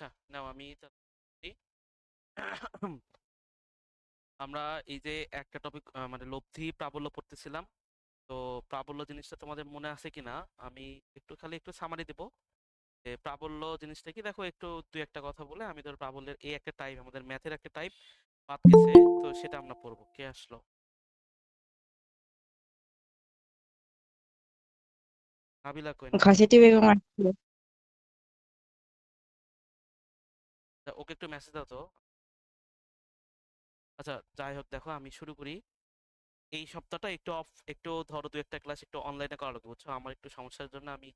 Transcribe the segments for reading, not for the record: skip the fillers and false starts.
আচ্ছা, নাও আমি আমরা এই যে একটা টপিক মানে লব্ধি প্রাবল্য পড়তেছিলাম। তো প্রাবল্য জিনিসটা তোমাদের মনে আছে কিনা? আমি একটু সামারি দেব যে প্রাবল্য জিনিসটা কি। দেখো, একটু দুই একটা কথা বলে আমি ধর প্রাবল্যের এই একটা টাইপ, আমাদের ম্যাথের একটা টাইপ বাদ গেছে, তো সেটা আমরা পড়বো। কে আসলো? নাবিলা কই? নাবিলা ঘসেটি বেগম আসছিল। ওকে একটু মেসেজ দাও তো। আচ্ছা, যাই হোক, দেখো আমি শুরু করি। এই সপ্তাহটা একটু অফ, একটু ধরো দু একটা ক্লাস একটু অনলাইনে করা লাগবে, বুঝছো? আমার একটু সমস্যার জন্য আমি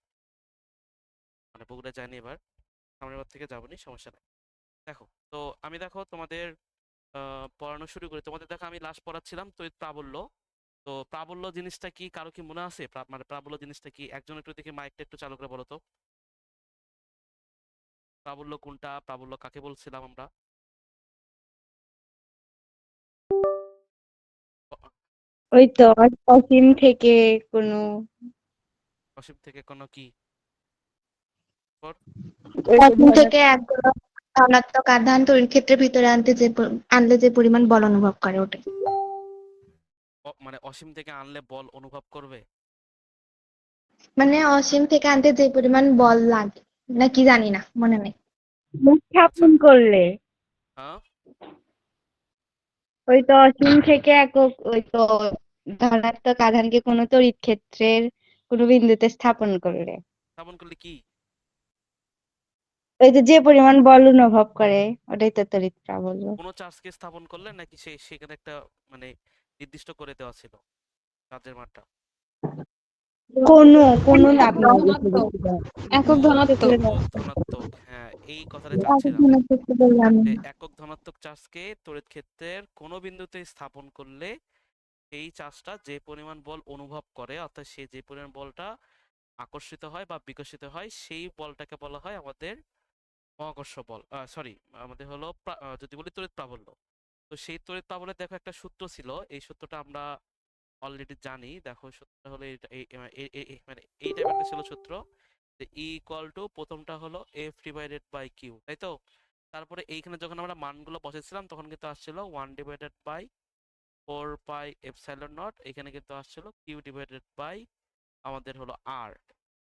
মানে বগুড়া যাইনি এবার। সামনের বার থেকে যাবো নি, সমস্যা নাই। দেখো, তো আমি দেখো তোমাদের পড়ানো শুরু করি। তোমাদের দেখো আমি লাস্ট পড়াচ্ছিলাম তো প্রাবল্য। তো প্রাবল্য জিনিসটা কি কারো কি মনে আছে? মানে প্রাবল্য জিনিসটা কি? একজন একটু দেখে মাইকটা একটু চালু করে বলো তো। প্রাবল্য কোনটা? প্রাবল্য কাকে বলছিলাম আমরা? অ- ওই তো অসীম থেকে কোনো অসীম থেকে কোনো কি পর? অসীম থেকে এক ধনাত্মক আধান তড়িৎ ক্ষেত্রের ভিতরে আনলে যে পরিমাণ বল অনুভব করে ওটাই। মানে অসীম থেকে আনলে বল অনুভব করবে? মানে অসীম থেকে আনতে যে পরিমাণ বল লাগে নাকি জানি না, মনে নেই। আচ্ছা। স্থাপন করলে হ্যাঁ, ওই তো অসীম থেকে একক ওই তো ধনাত্মক আধানকে কোনো তড়িৎ ক্ষেত্রের কোনো বিন্দুতে স্থাপন করলে স্থাপন করলে কি? ওই তো যে পরিমাণ বল অনুভব করে ওটাই তো তড়িৎ প্রাবল্য। কোনো চার্জকে স্থাপন করলে, নাকি সেখানে একটা মানে নির্দিষ্ট করে দেওয়া ছিল চার্জের মানটা? কোনো কোনো লাভ নাই বেশি ধনাত্মক, বেশি দেওয়া। একক ধনাত্মক। একক ধনাত্মক, হ্যাঁ, এই কথাটা একক চাচ্ছিলাম। ধনাত্মক তো বললাম। যে একক ধনাত্মক চার্জকে তড়িৎ ক্ষেত্রের কোনো বিন্দুতে স্থাপন করলে এই চার্জটা যে পরিমাণ বল অনুভব করে, অর্থাৎ সে যে পরিমাণ বলটা আকর্ষিত হয় বা বিকশিত হয়, সেই বলটাকে বলা হয় আমাদের মহাকর্ষ বল। সরি, আমাদের হলো যদি বলি তড়িৎ প্রাবল্য। তো সেই তড়িৎ প্রাবল্যের দেখো একটা সূত্র ছিল, এই সূত্রটা আমরা অলরেডি জানি। দেখো, সূত্রটা হলো মানে এই টাইপের একটা ছিল সূত্র, যে ই ইকুয়াল টু প্রথমটা হলো এফ ডিভাইডেড বাই কিউ, তাই তো? তারপরে এইখানে যখন আমরা মানগুলো বসাইছিলাম তখন কিন্তু আসছিল 1/4 পাই এপসাইলন নট। এখানে কিন্তু আসছিল কিউ ডিভাইডেড বাই আমাদের হলো আর।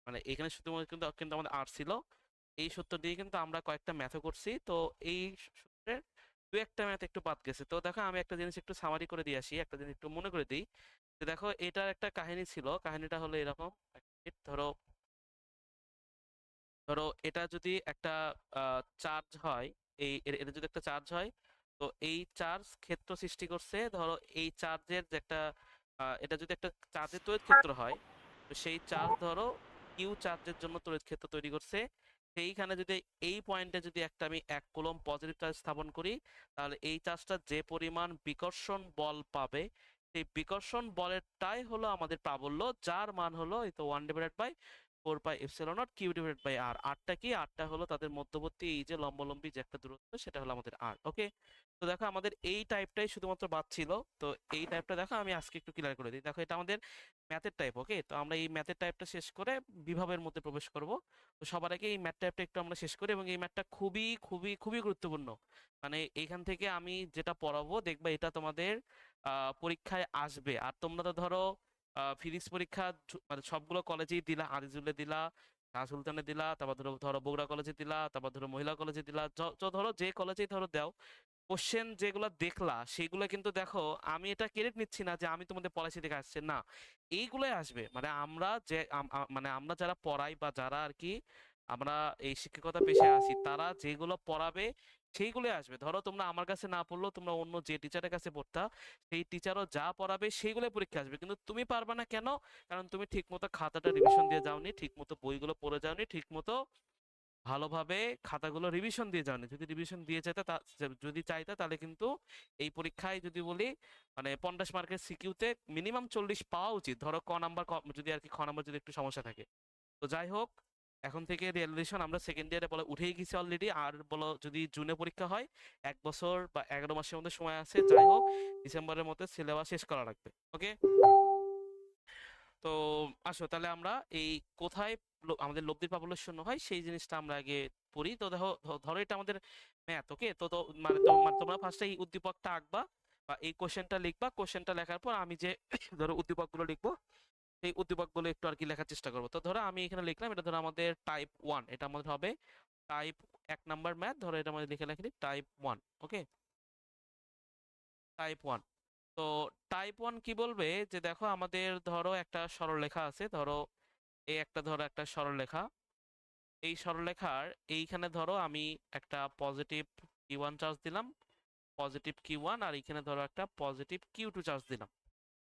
মানে এখানে শুধুমাত্র কিন্তু কিন্তু আমাদের আর ছিল। এই সূত্র দিয়ে কিন্তু আমরা কয়েকটা ম্যাথও করছি। তো এই সূত্রের দু একটা ম্যাথ একটু বাদ গেছে। তো দেখো, আমি একটা জিনিস একটু সামারি করে দিয়ে আসি, একটা জিনিস একটু মনে করে দিই। তো দেখো, এটার একটা কাহিনী ছিল। কাহিনীটা হলো এরকম। ধরো, ধরো এটা যদি একটা চার্জ হয়, এটা যদি একটা চার্জ হয়, তো এই চার্জ ক্ষেত্র সৃষ্টি করছে। ধরো এই চার্জের যে একটা এটা যদি একটা চার্জের তড়িৎ ক্ষেত্র হয়, তো সেই চার্জ ধরো কিউ চার্জের জন্য তড়িৎ ক্ষেত্র তৈরি করছে। সেইখানে যদি এই পয়েন্টে যদি একটা আমি 1 কুলম্ব পজিটিভ চার্জ স্থাপন করি, তাহলে এই চার্জটা যে পরিমাণ বিকর্ষণ বল পাবে, সেই বিকর্ষণ বলেরটাই হলো আমাদের প্রাবল্য, যার মান হলো এই তো 1/4 pi epsilon naught q divided by r. আরটা কি? আরটা হলো তাদের মধ্যবর্তী এই যে লম্বালম্বি যে একটা দূরত্ব, সেটা হলো আমাদের আর। ওকে, তো দেখো আমাদের এই টাইপটাই শুধুমাত্র বাদ ছিল। তো এই টাইপটা দেখো আমি আজকে একটু ক্লিয়ার করে দিই। দেখো, এটা আমাদের ম্যাথের টাইপ। ওকে, তো আমরা এই ম্যাথের টাইপটা শেষ করে বিভাবের মধ্যে প্রবেশ করব। তো সবার আগে এই ম্যাথ টাইপটা একটু আমরা শেষ করি, এবং এই ম্যাথটা খুবই খুবই খুবই গুরুত্বপূর্ণ। মানে এইখান থেকে আমি যেটা পড়াবো দেখবা এটা তোমাদের পরীক্ষায় আসবে। আর তোমরা তো ধরো ফিজিক্স পরীক্ষা মানে সবগুলো কলেজেই দিলা, আজিজুলে দিলা, শাহ সুলতানে দিলা, তারপর ধরো ধরো বগুড়া কলেজে দিলা, তারপর ধরো মহিলা কলেজে দিলা, ধরো যে কলেজেই ধরো দাও, কোশ্চেন যেগুলো দেখলা সেগুলো কিন্তু দেখো, আমি এটা ক্রেডিট নিচ্ছি না যে আমি তোমাদের পড়াইছি দেখে আসছে না, এইগুলোই আসবে। মানে আমরা যে মানে আমরা যারা পড়াই বা যারা আর কি আমরা এই শিক্ষকতা পেশায় আছি, তারা যেগুলো পড়াবে সেইগুলোই আসবে। ধরো তোমরা আমার কাছে না পড়লেও তোমরা অন্য যে টিচারের কাছে পড়তা, সেই টিচারও যা পড়াবে সেইগুলোই পরীক্ষা আসবে। কিন্তু তুমি পারবা না কেন? কারণ তুমি ঠিকমতো খাতাটা রিভিশন দিয়ে যাওনি, ঠিকমতো বইগুলো পড়ে যাওনি, ঠিকমতো ভালোভাবে খাতাগুলো রিভিশন দিয়ে যাওনি। যদি রিভিশন দিয়ে যেতে যদি চাইতে, তাহলে কিন্তু এই পরীক্ষায় যদি বলি মানে 50 মার্কের সিকিউতে মিনিমাম 40 পাওয়া উচিত। ধরো ক নাম্বার, যদি আর কি খ নাম্বার যদি একটু সমস্যা থাকে। তো যাই হোক, এখন থেকে রিয়ালাইজেশন আমরা সেকেন্ড ইয়ারে বলে উঠেই গেছি অলরেডি। আর বলো যদি জুনে পরীক্ষা হয়, 1 বছর বা 11 মাসের মধ্যে সময় আছে। যাই হোক, ডিসেম্বরের মধ্যে সিলেবাস শেষ করা লাগবে। ওকে, তো আসো তাহলে আমরা এই কোথায় আমাদের লব্ধির প্রাবল্য শূন্য হয় সেই জিনিসটা আমরা আগে পড়ি। তো দেখো, ধরো এটা আমাদের ম্যাথ, ওকে? মানে তোমরা ফার্স্টে এই উদ্দীপকটা আঁকবা বা এই কোশ্চেনটা লিখবা। কোশ্চেনটা লেখার পর আমি যে ধরো উদ্দীপকগুলো লিখবো, এই উদ্দীপকগুলো একটু আর কি লেখার চেষ্টা করবো। তো ধরো আমি এখানে লিখলাম, এটা ধরো আমাদের টাইপ 1, এটা আমাদের হবে টাইপ 1 নাম্বার ম্যাথ। ধরো এটা আমাদের লিখে রাখি টাইপ 1, ওকে? টাইপ 1। তো টাইপ 1 কি বলবে যে দেখো আমাদের ধরো একটা সরলরেখা আছে, ধরো এই একটা ধরো একটা সরলরেখা। এই সরলরেখার এইখানে ধরো আমি একটা পজিটিভ Q1 চার্জ দিলাম, পজিটিভ Q1, আর এইখানে ধরো একটা পজিটিভ Q2 চার্জ দিলাম।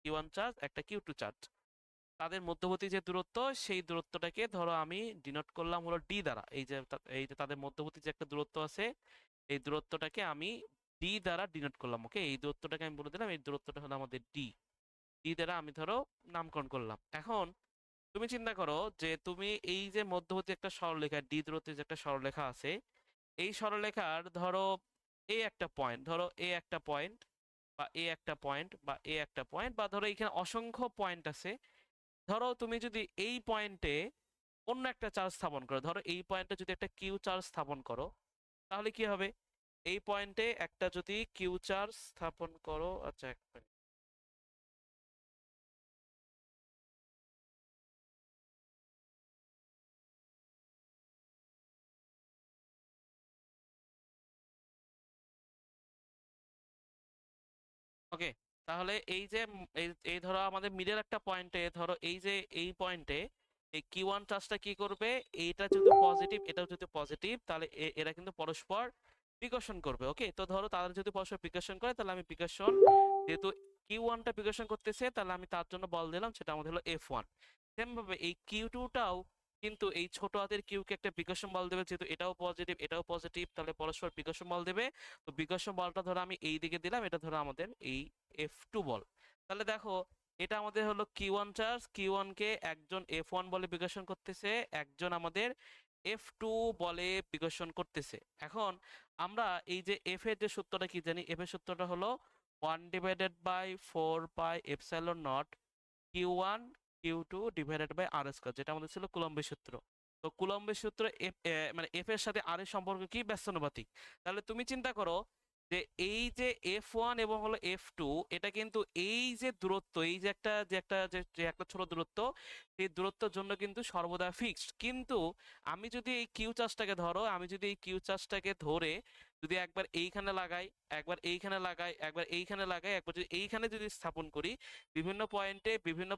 Q1 চার্জ, একটা Q2 চার্জ। তাদের মধ্যবর্তী যে দূরত্ব, সেই দূরত্বটাকে ধরো আমি ডিনোট করলাম হলো ডি দ্বারা। এই যে তাদের মধ্যবর্তী যে একটা দূরত্ব আছে, এই দূরত্বটাকে আমি ডি দ্বারা ডিনোট করলাম, ওকে? এই দূরত্বটাকে আমি বলে দিলাম এই দূরত্বটা হলো আমাদের ডি। ডি দ্বারা আমি ধরো নামকরণ করলাম। এখন তুমি চিন্তা করো যে তুমি এই যে মধ্যবর্তী একটা সরলরেখা ডি দূরত্বের যে একটা সরলরেখা আছে, এই সরলরেখার ধরো এ একটা পয়েন্ট, ধরো এ একটা পয়েন্ট, বা এ একটা পয়েন্ট, বা এ একটা পয়েন্ট, বা ধরো এখানে অসংখ্য পয়েন্ট আছে। ধরো তুমি যদি এই পয়েন্টে অন্য একটা চার্জ স্থাপন করো, ধরো এই পয়েন্টে যদি একটা কিউ চার্জ স্থাপন করো, তাহলে কি হবে? এই পয়েন্টে একটা যদি কিউ চার্জ স্থাপন করো, আচ্ছা এক মিনিট। ওকে, তাহলে এই যে এই ধরো আমাদের মিডল একটা পয়েন্টে, ধরো এই যে এই পয়েন্টে এই Q1 চার্জটা কি করবে, এইটা যদি পজিটিভ এটাও যদি পজিটিভ, তাহলে এরা কিন্তু পরস্পর বিকর্ষণ করবে, ওকে? তো ধরো তারা যদি পরস্পর বিকর্ষণ করে, তাহলে আমি বিকর্ষণ, যেহেতু Q1টা বিকর্ষণ করতেছে, তাহলে আমি তার জন্য বল দিলাম, সেটা আমাদের হলো F1। সেম ভাবে এই Q2টাও কিন্তু এই ছোট হাতের কিউকে একটা বিকর্ষণ বল দেবে, যেহেতু এটাও পজিটিভ এটাও পজিটিভ, তাহলে পরস্পর বিকর্ষণ বল দেবে। তো বিকর্ষণ বলটা ধরো আমি এই দিকে দিলাম, এটা ধরো আমাদের এই F2 বল। তাহলে দেখো, এটা আমাদের হলো Q1 চার্জ, Q1 কে একজন F1 বলে বিকর্ষণ করতেছে, একজন আমাদের F2 বলে বিকর্ষণ করতেছে। এখন আমরা এই যে F এর যে সূত্রটা কি জানি, F এর সূত্রটা হলো 1/4 pi epsilon nought Q1 Q2 divided by R square, যেটা আমাদের ছিল কুলম্বের সূত্র। তো কুলম্বের সূত্র মানে এফ এর সাথে আর এর সম্পর্ক কি? ব্যস্তানুপাতিক। তাহলে তুমি চিন্তা করো যে এই যে F1 এবং হলো F2, এটা কিন্তু এই যে দূরত্ব, এই যে একটা ছোট দূরত্ব, সেই দূরত্বের জন্য কিন্তু সর্বদা ফিক্সড। কিন্তু আমি যদি এই কিউ চার্জটাকে ধরো, আমি যদি এই কিউ চার্জটাকে ধরে যদি একবার এইখানে লাগাই, একবার এইখানে লাগাই, একবার এইখানে লাগাই, একবার যদি এইখানে যদি স্থাপন করি, বিভিন্ন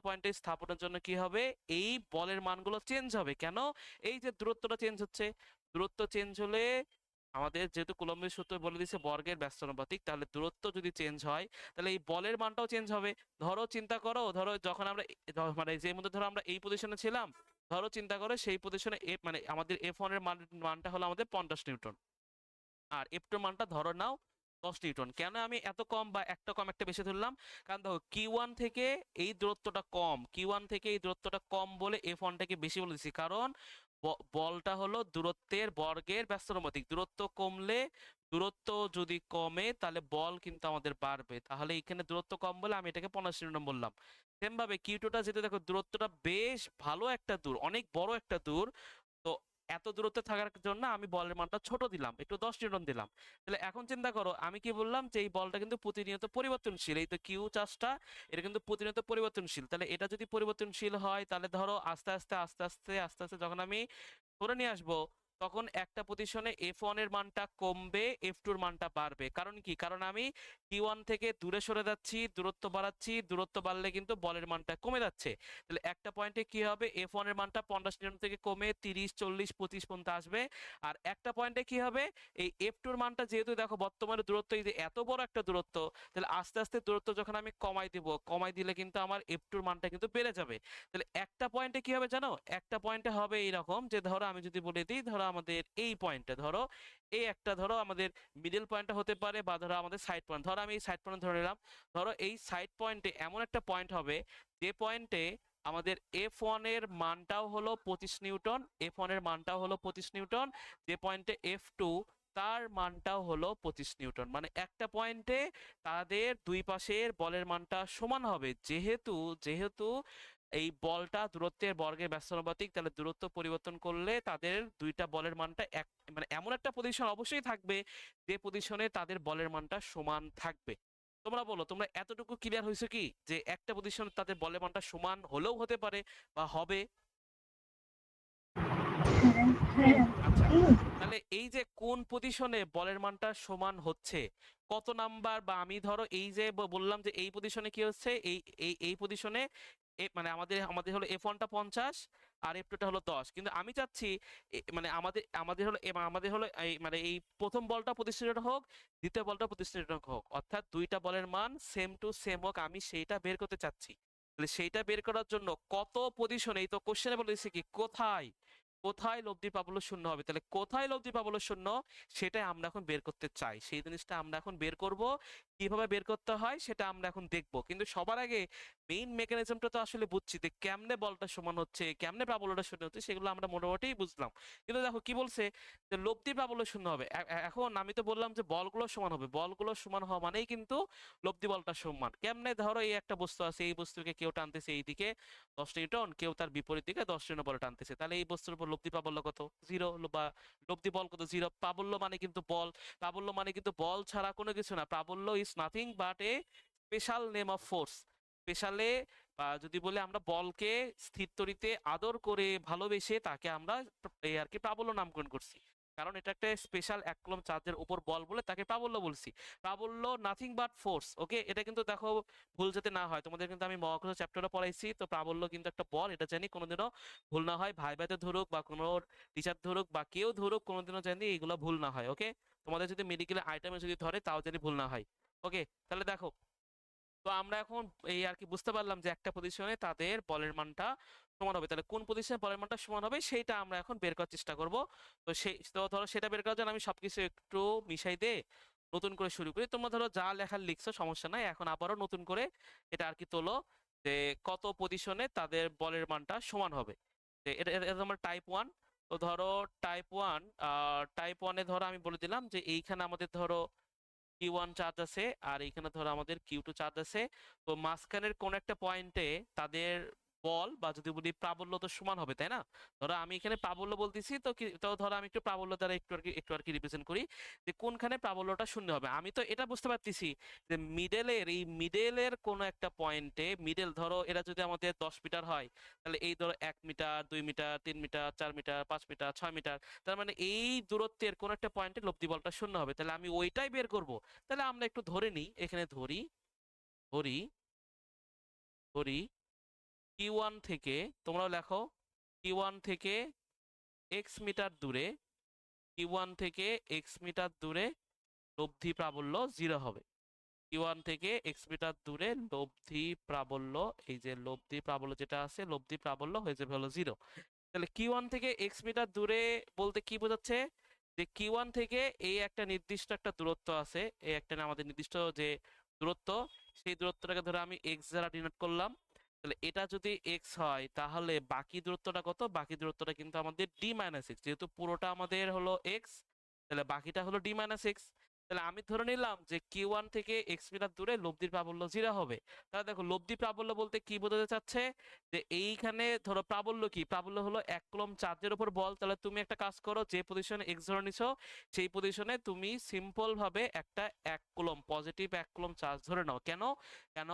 পয়েন্টে স্থাপনের জন্য কি হবে? এই বলের মানগুলো চেঞ্জ হবে। কেন? এই যে দূরত্বটা চেঞ্জ হচ্ছে, দূরত্ব চেঞ্জ হলে আমাদের যেহেতু কুলম্বের সূত্র বলে দিয়েছে বর্গের ব্যস্তানুপাতিক, তাহলে দূরত্ব যদি চেঞ্জ হয়, তাহলে এই বলের মানটাও চেঞ্জ হবে। ধরো চিন্তা করো, ধরো যখন আমরা মানে যে মধ্যে ধরো আমরা এই পজিশনে ছিলাম, ধরো চিন্তা করো সেই পজিশনে মানে আমাদের F1 এর মানটা হলো আমাদের 50 নিউটন, আর F2 এর মানটা ধরো নাও 10 নিউটন। কেন আমি এত কম বা একটা কম একটা বেশি ধরলাম? কারণ দেখো Q1 থেকে এই দূরত্বটা কম, Q1 থেকে এই দূরত্বটা কম বলে F1টাকে বেশি বলে দিচ্ছি। কারণ বলটা হলো দূরত্বের বর্গের ব্যস্তানুপাতিক, দূরত্ব কমলে, দূরত্ব যদি কমে তাহলে বল কিন্তু আমাদের বাড়বে। তাহলে এখানে দূরত্ব কম বলে আমি এটাকে 50 নিউটন বললাম। সেম ভাবে Q2টা যেতে দেখো দূরত্বটা বেশ ভালো একটা দূর, অনেক বড় একটা দূর, তো এত দূরত্বে থাকার জন্য আমি বলের মানটা ছোট দিলাম, একটু 10 নিউটন দিলাম। তাহলে এখন চিন্তা করো আমি কি বললাম, যে এই বলটা কিন্তু প্রতিনিয়ত পরিবর্তনশীল, এই তো কিউ চার্জটা, এটা কিন্তু প্রতিনিয়ত পরিবর্তনশীল। তাহলে এটা যদি পরিবর্তনশীল হয়, তাহলে ধরো আস্তে আস্তে আস্তে আস্তে আস্তে আস্তে যখন আমি ধরে নিয়ে আসবো, তখন একটা পজিশনে F1 এর মানটা কমবে, F2 এর মানটা বাড়বে। কারণ কি? কারণ আমি Q1 থেকে দূরে সরে যাচ্ছি, দূরত্ব বাড়াচ্ছি, দূরত্ব বাড়লে কিন্তু বলের মানটা কমে যাচ্ছে। তাহলে একটা পয়েন্টে কি হবে, F1 এর মানটা 50 নিউটন থেকে কমে 30, 40, 25 পর্যন্ত আসবে। আর একটা পয়েন্টে কি হবে, এই F2 এর মানটা যেহেতু দেখো বর্তমানে দূরত্ব এই যে এত বড় একটা দূরত্ব, তাহলে আস্তে আস্তে দূরত্ব যখন আমি কমাই দিব, কমাই দিলে কিন্তু আমার F2 এর মানটা কিন্তু বেড়ে যাবে। তাহলে একটা পয়েন্টে কি হবে জানো, একটা পয়েন্টে হবে এইরকম, যে ধরো আমি যদি বলে দিই, ধরো আমাদের এই পয়েন্টে, ধরো এই একটা ধরো আমাদের মিডল পয়েন্টটা হতে পারে, বা ধরো আমাদের সাইড পয়েন্ট, ধরো আমি এই সাইড পয়েন্ট ধরে নিলাম। ধরো এই সাইড পয়েন্টে এমন একটা পয়েন্ট হবে, যে পয়েন্টে আমাদের F1 এর মানটাও হলো 25 নিউটন, F1 এর মানটাও হলো 25 নিউটন, যে পয়েন্টে F2 তার মানটাও হলো 25 নিউটন। মানে একটা পয়েন্টে তাদের দুই পাশের বলের মানটা সমান হবে, যেহেতু যেহেতু এই বলটা দূরত্বের বর্গের ব্যস্তানুপাতিক, তাহলে দূরত্ব পরিবর্তন করলে তাদের দুইটা বলের মানটা এক, মানে এমন একটা পজিশন অবশ্যই থাকবে যে পজিশনে তাদের বলের মানটা সমান থাকবে। তোমরা বলো, তোমরা এতটুকু ক্লিয়ার হয়েছে কি যে একটা পজিশন তাদের বলের মানটা সমান হলেও হতে পারে বা হবে? আচ্ছা, তাহলে এই যে কোন পজিশনে বলের মানটা সমান হচ্ছে, কত নাম্বার, বা আমি ধরো এই যে বললাম যে এই পজিশনে কি হচ্ছে, এই এই এই পজিশনে মানে আমাদের আমাদের হলো F1টা 50 আর F2টা হলো 10, কিন্তু আমি চাচ্ছি মানে আমাদের আমাদের হলো আমাদের হলো এই মানে এই প্রথম বলটা প্রতিষ্ঠিত হোক, দ্বিতীয় বলটা প্রতিষ্ঠিত হোক, অর্থাৎ দুইটা বলের মান সেম টু সেম হোক, আমি সেইটা বের করতে চাচ্ছি। তাহলে সেইটা বের করার জন্য কত পজিশনে, এই তো কোশ্চেনে বলে দিচ্ছে কি কোথায় কোথায় লব্ধি প্রাবল্য শূন্য হবে, তাহলে কোথায় লব্ধি প্রাবল্য শূন্য সেটাই আমরা এখন বের করতে চাই। সেই জিনিসটা আমরা এখন বের করব, কিভাবে বের করতে হয় সেটা আমরা এখন দেখব। কিন্তু সবার আগে মেইন মেকানিজমটা তো আসলে বুঝছি যে কেমনে বলটা সমান হচ্ছে, কেমনে প্রাবল্যটা শূন্য হচ্ছে, সেগুলো আমরা মোটামুটি বুঝলাম। কিন্তু দেখো কি বলছে, যে লব্ধি প্রাবল্য শূন্য হবে। এখন আমি তো বললাম যে বলগুলো সমান হবে, বলগুলো সমান হওয়া মানেই কিন্তু লব্ধি বলটা সমান। কেমনে, ধরো এই একটা বস্তু আছে, এই বস্তুকে কেউ টানতেছে এইদিকে 10 নিউটন, কেউ তার বিপরীত দিকে 10 নিউটন বল টানতেছে, তাহলে এই বস্তুর উপর লব্ধি প্রাবল্য কত? জিরো। বা লব্ধি বল কত? জিরো। প্রাবল্য মানে কিন্তু বল, প্রাবল্য মানে কিন্তু বল ছাড়া কোনো কিছু না। প্রাবল্য is nothing but a special name of force. স্পেশালে, বা যদি বলে আমরা বলকে স্থির তরিতে আদর করে ভালোবেসে তাকে আমরা এই আর কি প্রাবল্য নামকরণ করছি, কারণ এটা একটা স্পেশাল এক কুলম্ব চার্জের উপর বল বলে তাকে প্রাবল্য বলছি। প্রাবল্য নাথিং বাট ফোর্স। ওকে, এটা কিন্তু দেখো ভুল যাতে না হয়, তোমাদের কিন্তু আমি মহাকর্ষ চ্যাপ্টারে পড়াইছি, তো প্রাবল্য কিন্তু একটা বল, এটা জানি, কোনোদিনও ভুল না হয়, ভাইভাতে ধরুক বা কোনো টিচার ধরুক বা কেউ ধরুক, কোনোদিনও জানি এগুলো ভুল না হয়। ওকে, তোমাদের যদি মেডিকেল আইটেমে যদি ধরে তাও জানি ভুল না হয়। ওকে, তাহলে দেখো, তো আমরা এখন এই আর কি বুঝতে পারলাম যে একটা পজিশনে তাদের বলের মানটা সমান হবে, তাহলে কোন পজিশনে বলের মানটা সমান হবে সেইটা আমরা এখন বের করার চেষ্টা করব। তো সেই তো ধরো সেটা বের করার জন্য আমি সবকিছু একটু মিশাই দিয়ে নতুন করে শুরু করি। তোমরা ধরো যা লেখার লিখছো সমস্যা নাই, এখন আবারও নতুন করে এটা আর কি তোলো, যে কত পজিশনে তাদের বলের মানটা সমান হবে। যে এটা এটা এটা তোমার টাইপ 1। তো ধরো টাইপ 1 ধরো আমি বলে দিলাম যে এইখানে আমাদের ধরো Q1 চার্জ আছে আর এইখানে ধরো আমাদের Q2 চার্জ আছে। তো মাঝখানের কোন একটা পয়েন্টে তাদের বল, বা যদি বলি প্রাবল্য, তো সমান হবে, তাই না? ধরো আমি এখানে প্রাবল্য বলতেছি, তো ধরো আমি একটু প্রাবল্য দ্বারা একটু আর কি রিপ্রেজেন্ট করি, যে কোনখানে প্রাবল্যটা শূন্য হবে। আমি তো এটা বুঝতে পারতেছি যে মিডেলের কোন একটা পয়েন্টে, মিডেল ধরো এরা যদি আমাদের 10 মিটার হয়, তাহলে এই ধরো 1 metre, 2 metre, 3 metre, 4 metre, 5 metre, 6 metre, তার মানে এই দূরত্বের কোন একটা পয়েন্টে লব্ধি বলটা শূন্য হবে, তাহলে আমি ওইটাই বের করব। তাহলে আমরা একটু ধরে নিই, এখানে ধরি ধরি ধরি Q1 থেকে, তোমরাও লেখো, Q1 থেকে x মিটার দূরে, Q1 থেকে x মিটার দূরে লব্ধি প্রাবল্য 0 হবে। Q1 থেকে x মিটার দূরে লব্ধি প্রাবল্য, এই যে লব্ধি প্রাবল্য যেটা আছে, লব্ধি প্রাবল্য হয়ে যাবে হলো 0। তাহলে Q1 থেকে x মিটার দূরে বলতে কি বোঝাচ্ছে, যে Q1 থেকে এই একটা নির্দিষ্ট একটা দূরত্ব আছে, এই একটা আমাদের নির্দিষ্ট যে দূরত্ব, সেই দূরত্বটাকে ধরে আমি x দ্বারা ডিনোট করলাম। তাহলে এটা যদি x হয়, তাহলে বাকি দূরত্বটা কত? বাকি দূরত্বটা কিন্তু আমাদের d-x, যেহেতু পুরোটা আমাদের হলো x, তাহলে বাকিটা হলো d-x। তাহলে আমি ধরে নিলাম যে Q1 থেকে x মিটার দূরে লব্ধির প্রাবল্য 0 হবে। তাহলে দেখো লব্ধি প্রাবল্য বলতে কি বোঝাতে চাচ্ছে, যে এইখানে ধরো প্রাবল্য কি, প্রাবল্য হলো এক কুলম্ব চার্জের উপর বল। তাহলে তুমি একটা কাজ করো, যে পজিশনে x ধরে নিছো সেই পজিশনে তুমি সিম্পল ভাবে একটা এক কুলম্ব পজিটিভ এক কুলম্ব চার্জ ধরে নাও। কেন? কেন?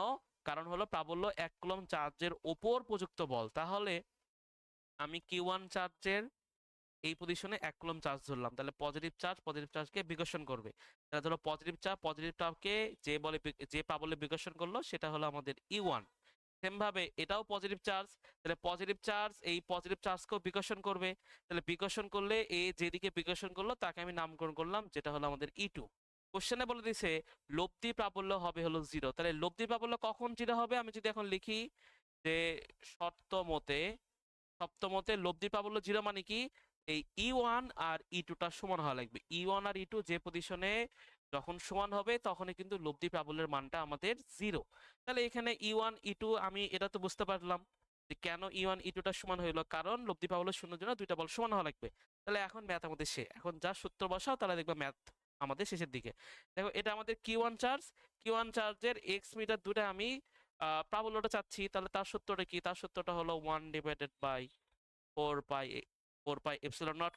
কারণ হলো প্রাবল্য এক কুলম্ব চার্জের ওপর প্রযুক্ত বল। তাহলে আমি Q1 চার্জের এই পজিশনে এক কুলম্ব চার্জ ধরলাম, তাহলে পজিটিভ চার্জকে বিকর্ষণ করবে। তাহলে ধরো পজিটিভ চার্জকে যে প্রাবল্যে বিকর্ষণ করলো সেটা হলো আমাদের E1। সেম ভাবে এটাও পজিটিভ চার্জ, তাহলে পজিটিভ চার্জ এই পজিটিভ চার্জকেও বিকর্ষণ করবে। তাহলে বিকর্ষণ করলে যেদিকে বিকর্ষণ করলো তাকে আমি নামকরণ করলাম, যেটা হলো আমাদের E2। কোশ্চেনে বলে দিছে লব্ধি প্রাবল্য হবে হলো 0। তাহলে লব্ধি প্রাবল্য কখন 0 হবে, আমি যদি এখন লিখি যে শর্ত মতে সপ্তমতে লব্ধি প্রাবল্য 0 মানে কি, এই E1 আর E2টা সমান হওয়া লাগবে। E1 আর E2 যে পজিশনে যখন সমান হবে তখনই কিন্তু লব্ধি প্রাবল্যের মানটা আমাদের 0। তাহলে এখানে E1 E2 আমি এটা তো বুঝতে পারলাম যে কেন E1 E2টা সমান হইলো, কারণ লব্ধি প্রাবল্য শূন্যের জন্য দুইটা বল সমান হওয়া লাগবে। তাহলে এখন ম্যাথ আমাদের এখন যা সূত্র বসাও তাহলে দেখবে ম্যাথ আমাদের শেষের দিকে। দেখো এটা আমাদের Q1 চার্জের x মিটার দূরে আমি প্রাবল্যটা চাচ্ছি, তাহলে তার সূত্রটা কি? তার সূত্রটা হলো 1/4 পাই এপসিলন নট।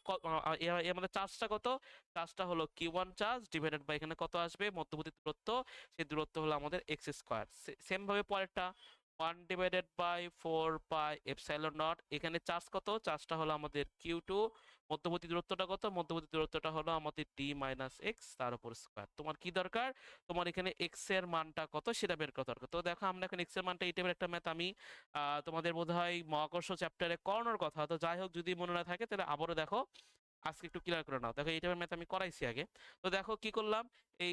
আমাদের চার্জটা কত? চার্জটা হলো Q1 চার্জ ডিভাইডেড বাই এখানে কত আসবে মধ্যবর্তী দূরত্ব, সেই দূরত্ব হলো আমাদের এক্স স্কোয়ার। সেম ভাবে পরেরটা 1/4 পাই এপসাইলন নট, এখানে চার্জ কত? চার্জটা হলো আমাদের Q2, মধ্যবর্তী দূরত্বটা কত? মধ্যবর্তী দূরত্বটা হলো আমাদের d মাইনাস এক্স তার উপর স্কোয়ার। তোমার কি দরকার? তোমার এখানে এক্স এর মানটা কত সেটা বের করা দরকার। তো দেখো আমরা এখন এক্স এর মানটা, এই টাইপের একটা ম্যাথ আমি তোমাদের বোধহয় মহাকর্ষ চ্যাপ্টারে করানোর কথা। তো যাই হোক, যদি মনে না থাকে তাহলে আবারও দেখো, আজকে একটু ক্লিয়ার করে নাও। দেখো এই টাইপের ম্যাথ আমি করাইছি আগে। তো দেখো কি করলাম, এই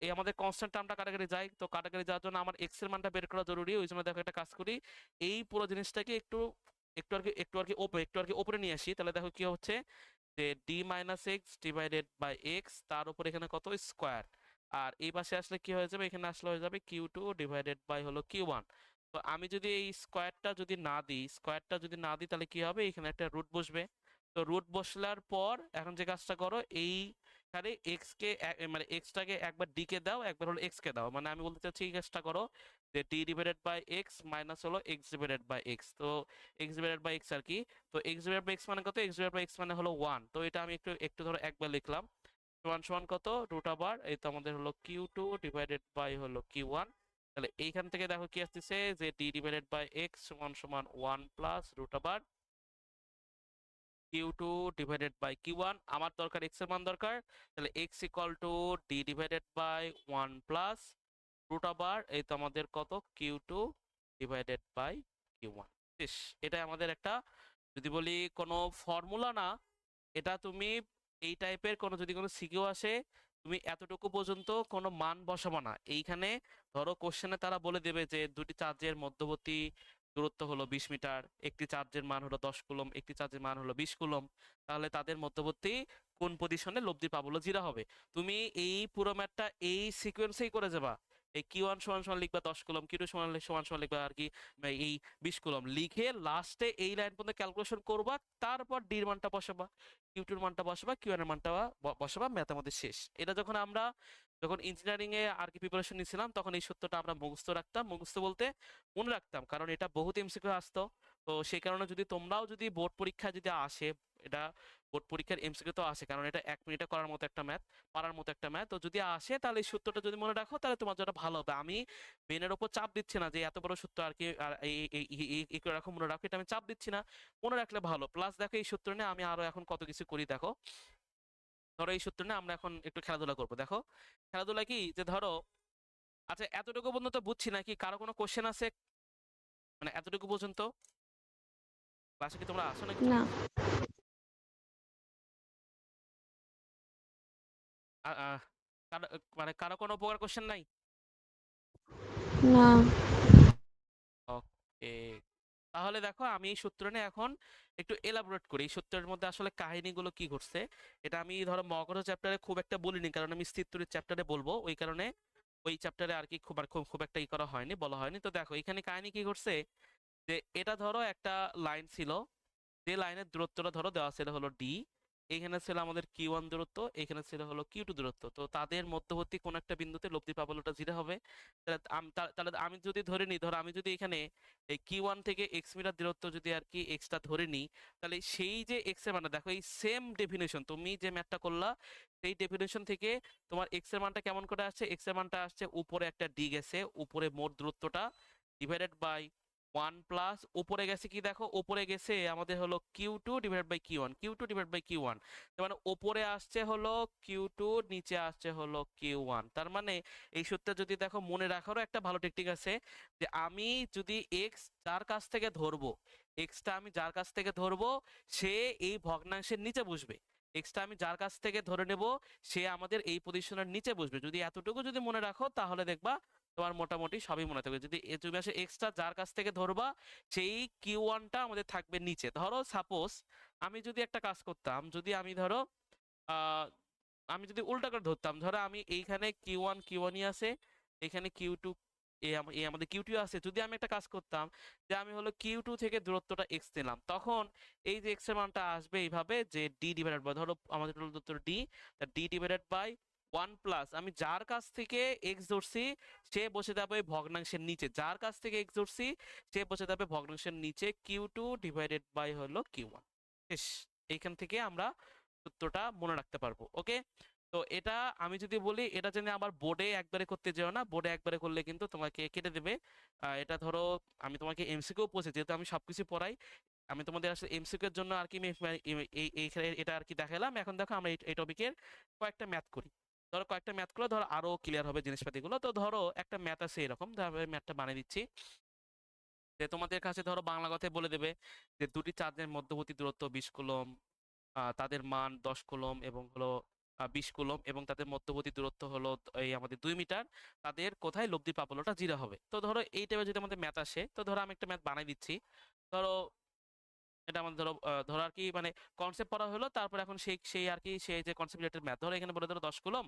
এই আমাদের কনস্ট্যান্ট টার্মটা কাটাকাটি যায়, তো কাটাকাটি যাওয়ার জন্য আমার এক্স এর মানটা বের করা জরুরি। ওই জন্য দেখো একটা কাজ করি, এই পুরো জিনিসটাকে একটু একটু আর কি ওপরে নিয়ে আসি। তাহলে দেখো কি হচ্ছে, যে D minus X divided by X তার উপর এখানে কত? স্কোয়ার। আর এই পাশে আসলে কি হয়ে যাবে? এখানে আসলে হয়ে যাবে Q2 ডিভাইডেড বাই হলো Q1। তো আমি যদি এই স্কোয়ারটা যদি না দিই তাহলে কি হবে? এখানে একটা রুট বসবে। তো রুট বসলার পর এখন যে কাজটা করো, এইখানে এক্স কে মানে এক্সটাকে একবার ডি কে দাও, একবার হলো এক্স কে দাও। মানে আমি বলতে চাচ্ছি এই কাজটা করো, যে D divided by X minus হলো এক্স ডিভাইডেড বাই এক্স। তো এক্স ডিভাইডেড বাই এক্স আর কি, তো এক্স ডিভাইডেড বাই এক্স মানে কত? এক্স ডিভাইডেড বাই এক্স মানে হলো 1। তো এটা আমি একটু একটু ধরো একবার লিখলাম, সমান সমান কত? রুট আবার এই তো আমাদের হলো Q2 ডিভাইডেড বাই হলো Q1। তাহলে এইখান থেকে দেখো কি আসতেছে, যে ডি ডিভাইডেড বাই এক্স সমান সমান 1 প্লাস রুট আবার Q2 ডিভাইডেড বাই Q1। আমার দরকার এক্স এর মান দরকার, তাহলে X equal to D divided by 1 plus root আবার এই তো আমাদের কত? Q2 divided by Q1। বেশ, এটাই আমাদের একটা, যদি বলি কোনো ফর্মুলা না, এটা তুমি এই টাইপের কোনো যদি কোনো সিকিউ আসে, তুমি এতটুকু পর্যন্ত কোনো মান বসাবো না এইখানে। ধরো কোশ্চেনে তারা বলে দেবে যে দুটি চার্জের মধ্যবর্তী দূরত্ব হলো 20 মিটার, একটি চার্জের মান হলো 10 কুলম, একটি চার্জের মান হলো 20 কুলম, তাহলে তাদের মধ্যবর্তী কোন পজিশনে লব্ধির প্রাবল্য 0 হবে। তুমি এই পুরো ম্যাথটা এই সিকোয়েন্সেই করে যাবা। এই Q1 সমান সমান লিখবা 10 কুলম, Q2 সমান সমান সমান লিখবা আর কি এই 20 কুলম, লিখে লাস্টে এই লাইন পর্যন্ত ক্যালকুলেশন করবা, তারপর ডির মানটা বসাবা, Q2 এর মানটা বসাবা, Q1 এর মানটা বসাবা, ম্যাথ আমাদের শেষ। এটা যখন ইঞ্জিনিয়ারিং এ আর কি প্রিপারেশন নিয়েছিলাম, তখন এই সূত্রটা আমরা মুখস্থ রাখতাম, মুখস্থ বলতে মনে রাখতাম, কারণ এটা বহুত এমসিকিউ আসতো। তো সেই কারণে যদি তোমরাও যদি বোর্ড পরীক্ষা যদি আসে, এটা বোর্ড পরীক্ষার এমসিকিউ তো আসে, কারণ এটা 1 মিনিটে করার মতো একটা ম্যাথ, পারার মতো একটা ম্যাথ। তো যদি আসে তাহলে এই সূত্রটা যদি মনে রাখো তাহলে তোমার জন্য ভালো হবে। আমি মেনের ওপর চাপ দিচ্ছি না যে এত বড় সূত্র আর কি আর এই করে রাখো, মনে রাখো, এটা আমি চাপ দিচ্ছি না, মনে রাখলে ভালো। প্লাস দেখো এই সূত্র নিয়ে আমি আরো এখন কত কিছু করি। দেখো ধরো এই সূত্র নিয়ে আমরা এখন একটু খেলাধুলা করবো। দেখো খেলাধুলা কি, যে ধরো, আচ্ছা এতটুকু পর্যন্ত বুঝছি নাকি কারো কোনো কোশ্চেন আছে? মানে এতটুকু পর্যন্ত ক্লাসে কি তোমরা আসো নাকি না। তুমি? আ- আ, কারো মানে কারো কোনো উপকার কোশ্চেন নাই? না। ওকে, তাহলে দেখো আমি এই সূত্র নিয়ে এখন একটু এলাবোরেট করি, এই সূত্রের মধ্যে আসলে কাহিনীগুলো কি ঘটছে। এটা আমি ধরো মহাকর্ষ চ্যাপ্টারে খুব একটা বলিনি, কারণ আমি স্থিরতরির চ্যাপ্টারে বলবো, ওই কারণে ওই চ্যাপ্টারে আর কি খুব খুব খুব একটা ই করা হয়নি, বলা হয়নি। তো দেখো এখানে কাহিনী কি ঘটছে, যে এটা ধরো একটা লাইন ছিল, যে লাইনের দূরত্বটা ধরো দেওয়া ছিল হলো ডি, এখানে ছিল আমাদের Q1 দূরত্ব, এখানে ছিল হলো Q2 দূরত্ব। তো তাদের মধ্যবর্তী কোন একটা বিন্দুতে লব্ধি প্রাবল্যটা 0 হবে। তাহলে আমি যদি ধরে নিই, ধরো আমি যদি এখানে এই Q1 থেকে x মিটার দূরত্ব যদি আর কি এক্সটা ধরে নিই, তাহলে সেই যে x এর মানটা দেখো, এই সেম ডেফিনেশন তুমি যে ম্যাথটা করলা, সেই ডেফিনেশন থেকে তোমার x এর মানটা কেমন করে আসছে? x এর মানটা আসছে উপরে একটা ডি গেছে, উপরে মোট দূরত্বটা ডিভাইডেড বাই 1 প্লাস উপরে গেছে কি, দেখো উপরে গেছে আমাদের হলো Q2 divide by Q1, Q2 divide by Q1। তার মানে উপরে আসছে হলো Q2, নিচে আসছে হলো Q1। তার মানে এই সূত্রে যদি দেখো, মনে রাখারও একটা ভালো টেকনিক আছে, যে আমি যদি এক্স যার কাছ থেকে ধরবো, এক্সটা আমি যার কাছ থেকে ধরবো, সে এই ভগ্নাংশের নিচে বসবে। এক্সটা আমি যার কাছ থেকে ধরে নেব, সে আমাদের এই পজিশনের নিচে বসবে। যদি এতটুকু যদি মনে রাখো তাহলে দেখবা তোমার মোটামুটি সবই মনে থাকবে। যদি তুমি আসে এক্সট্রা যার কাছ থেকে ধরবা, সেই Q1টা আমাদের থাকবে নিচে। ধরো সাপোজ আমি যদি একটা কাজ করতাম, যদি আমি ধরো আহ আমি যদি উল্টা করে ধরতাম, ধরো আমি এইখানে Q1ই আছে, এখানে Q2 এই আমাদের Q2 আছে। যদি আমি একটা কাজ করতাম, যে আমি হলো Q2 থেকে দূরত্বটা x নিলাম, তখন এই যে x এর মানটা আসবে এইভাবে, যে d ডিভাইডেড বাই, ধরো আমাদের দূরত্ব d, তা d divided by one plus আমি যার কাছ থেকে এক্স ধরছি সে বসে যাবে ভগ্নাংশের নিচে, যার কাছ থেকে এক্স ধরছি সে বসে যাবে ভগ্নাংশের নিচে, Q2 ডিভাইডেড বাই হলো Q1। শেষ। এইখান থেকে আমরা সূত্রটা মনে রাখতে পারবো। ওকে, তো এটা আমি যদি বলি এটা যেন আবার বোর্ডে একবারে করতে যেও না, বোর্ডে একবারে করলে কিন্তু তোমাকে কেটে দেবে। এটা ধরো আমি তোমাকে এমসিকিউ পড়ছি, যেহেতু আমি সবকিছু পড়াই, আমি তোমাদের আসলে এমসিকিউ এর জন্য আর কি এটা আর কি দেখালাম। এখন দেখো আমরা এই টপিকের কয়েকটা ম্যাথ করি। ধরো কয়েকটা ম্যাথ করলে ধরো আরো ক্লিয়ার হবে জিনিসপাতিগুলো। তো ধরো একটা ম্যাথ আছে এরকম, ম্যাথটা বানিয়ে দিচ্ছি। যে তোমাদের কাছে ধরো বাংলা কথায় বলে দেবে যে দুটি চাঁদের মধ্যবর্তী দূরত্ব 20 কুলম, তাদের মান 10 কুলম এবং হলো 20 কুলম, এবং তাদের মধ্যবর্তী দূরত্ব হলো এই আমাদের 2 মিটার, তাদের কোথায় লব্ধি প্রাবল্যটা 0 হবে। তো ধরো এই টাইপের যদি আমাদের ম্যাথ আসে, তো ধরো আমি একটা ম্যাথ বানাই দিচ্ছি। ধরো এটা আমাদের ধরো ধরো আর কি মানে কনসেপ্ট পড়া হলো, তারপর এখন সেই সেই আর কি সেই যে কনসেপ্ট রিলেটেড ম্যাথ, ধরো এখানে বলে ধরো 10 কুলম,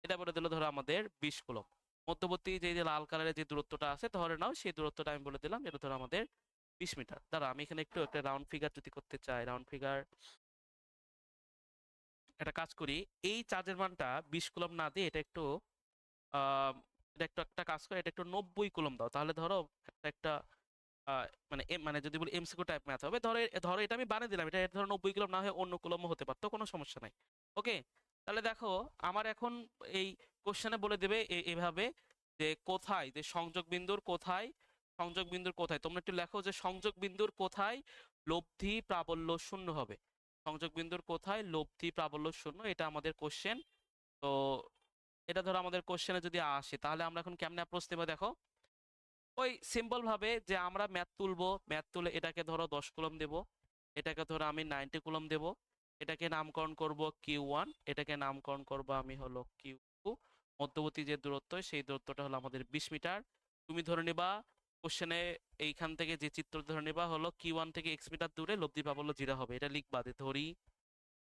এটা বলে দিল ধরো আমাদের 20 কুলম। মধ্যবর্তী যে যে লাল কালারের যে দূরত্বটা আছে ধরে নাও, সেই দূরত্বটা আমি বলে দিলাম এটা ধরো আমাদের 20 মিটার। দাঁড়া আমি এখানে একটু একটা রাউন্ড ফিগার যদি করতে চাই, রাউন্ড ফিগার একটা কাজ করি, এই চার্জের মানটা 20 কুলম না দিয়ে এটা একটু আহ এটা একটু একটা কাজ করে, এটা একটু 90 কুলম দাও, তাহলে ধরো একটা একটা মানে মানে যদি বলি এমসিকিউ টাইপ ম্যাথ হবে। ধরো ধরো এটা আমি বানিয়ে দিলাম, এটা ধরো 90 কুলম না হয়ে অন্য কুলমও হতে পারতো, কোনো সমস্যা নাই। ওকে, তাহলে দেখো আমার এখন এই কোশ্চেনে বলে দেবে এভাবে যে কোথায়, যে সংযোগ বিন্দুর কোথায়, সংযোগ বিন্দুর কোথায়, তোমরা একটু লেখো যে সংযোগ বিন্দুর কোথায় লব্ধি প্রাবল্য শূন্য হবে। সংযোগ বিন্দুর কোথায় লব্ধি প্রাবল্য শূন্য, এটা আমাদের কোশ্চেন। তো এটা ধরো আমাদের কোশ্চেনে যদি আসে, তাহলে আমরা এখন কেমনে অ্যাপ্রোচ দেবো দেখো। ওই সিম্পল ভাবে যে আমরা ম্যাথ তুলবো, ম্যাথ তুলে এটাকে ধরো 10 কুলম দেব, এটাকে ধরো আমি 90 কুলম দেব, এটাকে নামকরণ করব Q1, এটাকে নামকরণ করব আমি হলো Q2, মধ্যবর্তী যে দূরত্ব সেই দূরত্বটা হলো আমাদের 20 মিটার। তুমি ধরে নিবা কোশ্চেনে এইখান থেকে যে চিত্র ধরে নিবা হলো Q1 থেকে x মিটার দূরে লব্ধি প্রাবল্য 0 হবে, এটা লিখবা যে ধরি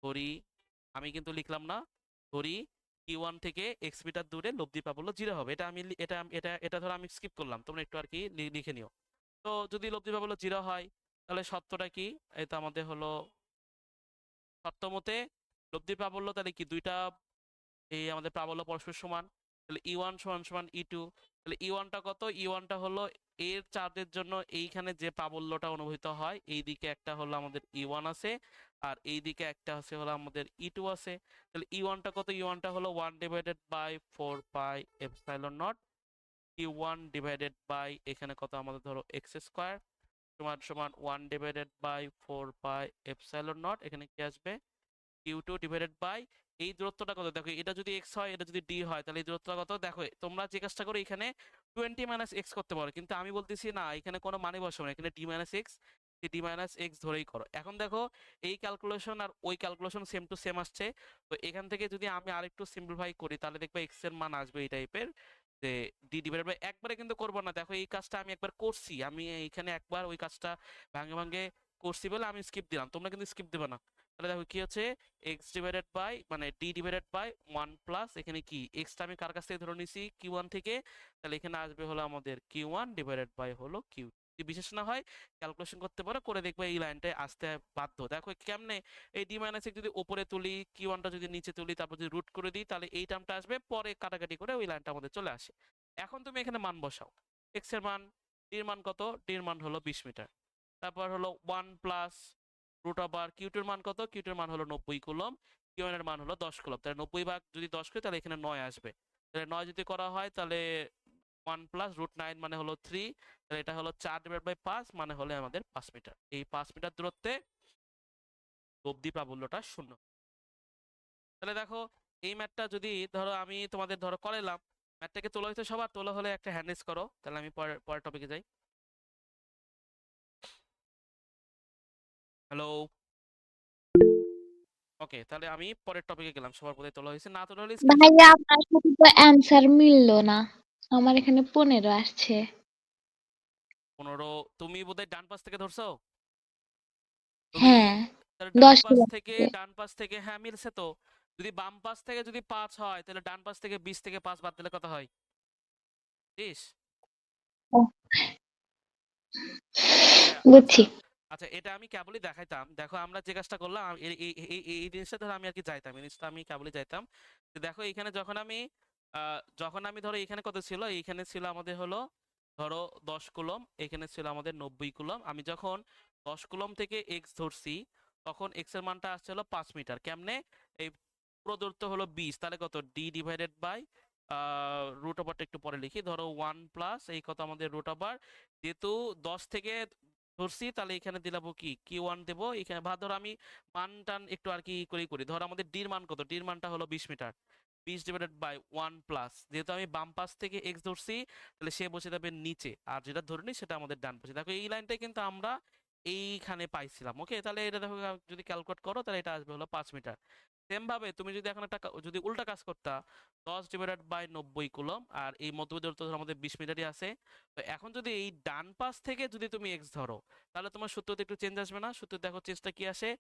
ধরি আমি কিন্তু লিখলাম না, ধরি Q1 থেকে x মিটার দূরে লব্ধি প্রাবল্য 0 হবে। এটা আমি এটা এটা এটা ধরো আমি স্কিপ করলাম, তোমরা একটু আর কি লিখে নিও। তো যদি লব্ধি প্রাবল্য 0 হয় তাহলে সত্যটা কি, এটা আমাদের হলো সত্য মতে লব্ধি প্রাবল্য তাহলে কি দুইটা এই আমাদের প্রাবল্য পরস্পর সমান, তাহলে E1 সমান সমান E2। তাহলে E1টা কত, E1টা হলো এর চার্জের জন্য এইখানে যে প্রাবল্যটা অনুভূত হয়, এই দিকে একটা হলো আমাদের E1 আছে, আর এই দিকে একটা আছে হলো আমাদের E2 আছে। তাহলে E1টা কত, E1টা হলো 1 divided by 4 pi epsilon nought, Q1 divided by এখানে কত আমাদের ধরো x স্কয়ার সমান সমান 1 divided by 4 pi epsilon nought, এখানে কি আসবে Q2 ডিভাইডেড বাই এই দূরত্বটা কত, দেখো এটা যদি x হয় এটা যদি d হয় তাহলে এই দূরত্বটা কত, দেখো তোমরা যে কাজটা করো এখানে 20 মাইনাস x করতে পারো, কিন্তু আমি বলতেছি না এখানে কোনো মানে বসাবো না, এখানে d minus x, d minus x ধরেই করো। এখন দেখো এই ক্যালকুলেশন আর ওই ক্যালকুলেশন সেম টু সেম আসছে। তো এখান থেকে যদি আমি আরেকটু সিম্পলিফাই করি তাহলে দেখবে x এর মান আসবে এই টাইপের যে d ডিভাইডেড বাই, একবারে কিন্তু করবো না, দেখো এই কাজটা আমি একবার করছি, আমি এইখানে একবার ওই কাজটা ভাঙে ভাঙে করছি বলে আমি স্কিপ দিলাম, তোমরা কিন্তু স্কিপ দেবে না। তাহলে দেখো কি হচ্ছে x ডিভাইডেড বাই মানে d ডিভাইডেড বাই 1 প্লাস এখানে কি x টা আমি কার কাছ থেকে ধরে নিছি Q1 থেকে, তাহলে এখানে আসবে হলো আমাদের Q1 ডিভাইডেড বাই হলো Q, যদি বিশেষ না হয় ক্যালকুলেশন করতে পারো, করে দেখবে এই লাইনটায় আসতে বাধ্য। দেখো কেমনে এই d মাইনাস x যদি উপরে তুলি, Q1 টা যদি নিচে তুলি, তারপর যদি রুট করে দিই, তাহলে এই টার্মটা আসবে, পরে কাটাকাটি করে ওই লাইনটা আমাদের চলে আসে। এখন তুমি এখানে মান বসাও, x এর মান, d এর মান কত, d এর মান হলো 20 মিটার, তারপর হলো 1 প্লাস রুট ওভার Q2 এর মান কত, Q2 এর মান হলো 90 কুলম, Q1 এর মান হলো 10 কুলম, তাহলে 90 ভাগ যদি 10 করি তাহলে এখানে 9 আসবে। তাহলে 9 যদি করা হয় তাহলে 1 প্লাস রুট 9 মানে হলো 3, তাহলে এটা হলো 4 ডিভাইড বাই 5 মানে হলো আমাদের 5 মিটার। এই 5 মিটার দূরত্বে লব্ধি প্রাবল্যটা শূন্য। তাহলে দেখো এই ম্যাথটা যদি ধরো আমি তোমাদের ধরো করাইলাম, ম্যাথটাকে তোলা হয়তো সবার তোলা হলে একটা হ্যান্ড রেজ করো, তাহলে আমি পরের টপিকে যাই। হ্যালো, ওকে, তাহলে আমি পরের টপিকে গেলাম, সবার প্রতি তোলা হয়েছে, না তোলা হলে স্ক্রিনশট। ভাইয়া আপনার সাথে তো অ্যান্সার মিললো না, আমার এখানে 15 আসছে। 15? তুমি বোধহয় ডান পাশ থেকে ধরছো, তুমি হ্যাঁ, তাহলে 10 আসছে। ডান পাশ থেকে হ্যাঁ মিলছে তো। যদি বাম পাশ থেকে যদি 5 হয় তাহলে ডান পাশ থেকে 20 থেকে 5 বাদ দিলে কত হয়, 30? ও, আচ্ছা আচ্ছা বুঝছি। আচ্ছা, এটা আমি কেবলই দেখাইতাম, দেখো আমরা যে কাজটা করলাম এই জিনিসটা ধরো আমি আর কি যাইতাম, এই জিনিসটা আমি কেবলই যাইতাম তো দেখো এখানে যখন আমি ধরো এখানে কত ছিল, এইখানে ছিল আমাদের হলো ধরো 10 কুলম, এখানে ছিল আমাদের 90 কুলম। আমি যখন 10 কুলম থেকে এক্স ধরছি তখন এক্স এর মানটা আসছে হলো 5 মিটার। কেমনে? এই পুরো দূরত্ব হলো 20, তাহলে কত ডি ডিভাইডেড বাই রুট ওভারটা একটু পরে লিখি, ধরো 1 প্লাস এই কত আমাদের রুট ওভার, যেহেতু 10 থেকে ধরছি তাহলে এখানে দিলাম কি Q1 দেবো এখানে, বা ধরো আমি মান টান একটু আর কি করি, ধরো আমাদের ডির মান কত, ডির মানটা হলো 20 মিটার, 20 ডিভাইডেড বাই 1 প্লাস, যেহেতু আমি বাম পাশ থেকে এক্স ধরছি তাহলে সে বসে যাবে নিচে, আর যেটা ধরিনি সেটা আমাদের ডান পাশে। দেখো এই লাইনটাই কিন্তু আমরা এইখানে পাইছিলাম। ওকে, তাহলে এটা দেখো যদি ক্যালকুলেট করো তাহলে এটা আসবে হলো 5 মিটার। সেম ভাবে তুমি যদি এখন একটা যদি উল্টা কাজ করতা, 10 ডিভাইডেড বাই 90 কুলম, আর এই মধ্যবর্তী দূরত্ব ধরো আমাদের 20 মিটারই আছে। তো এখন যদি এই ডান পাশ থেকে যদি তুমি এক্স ধরো তাহলে তোমার সূত্রতে একটু চেঞ্জ আসবে না? সূত্র দেখো চেঞ্জটা কি আসে,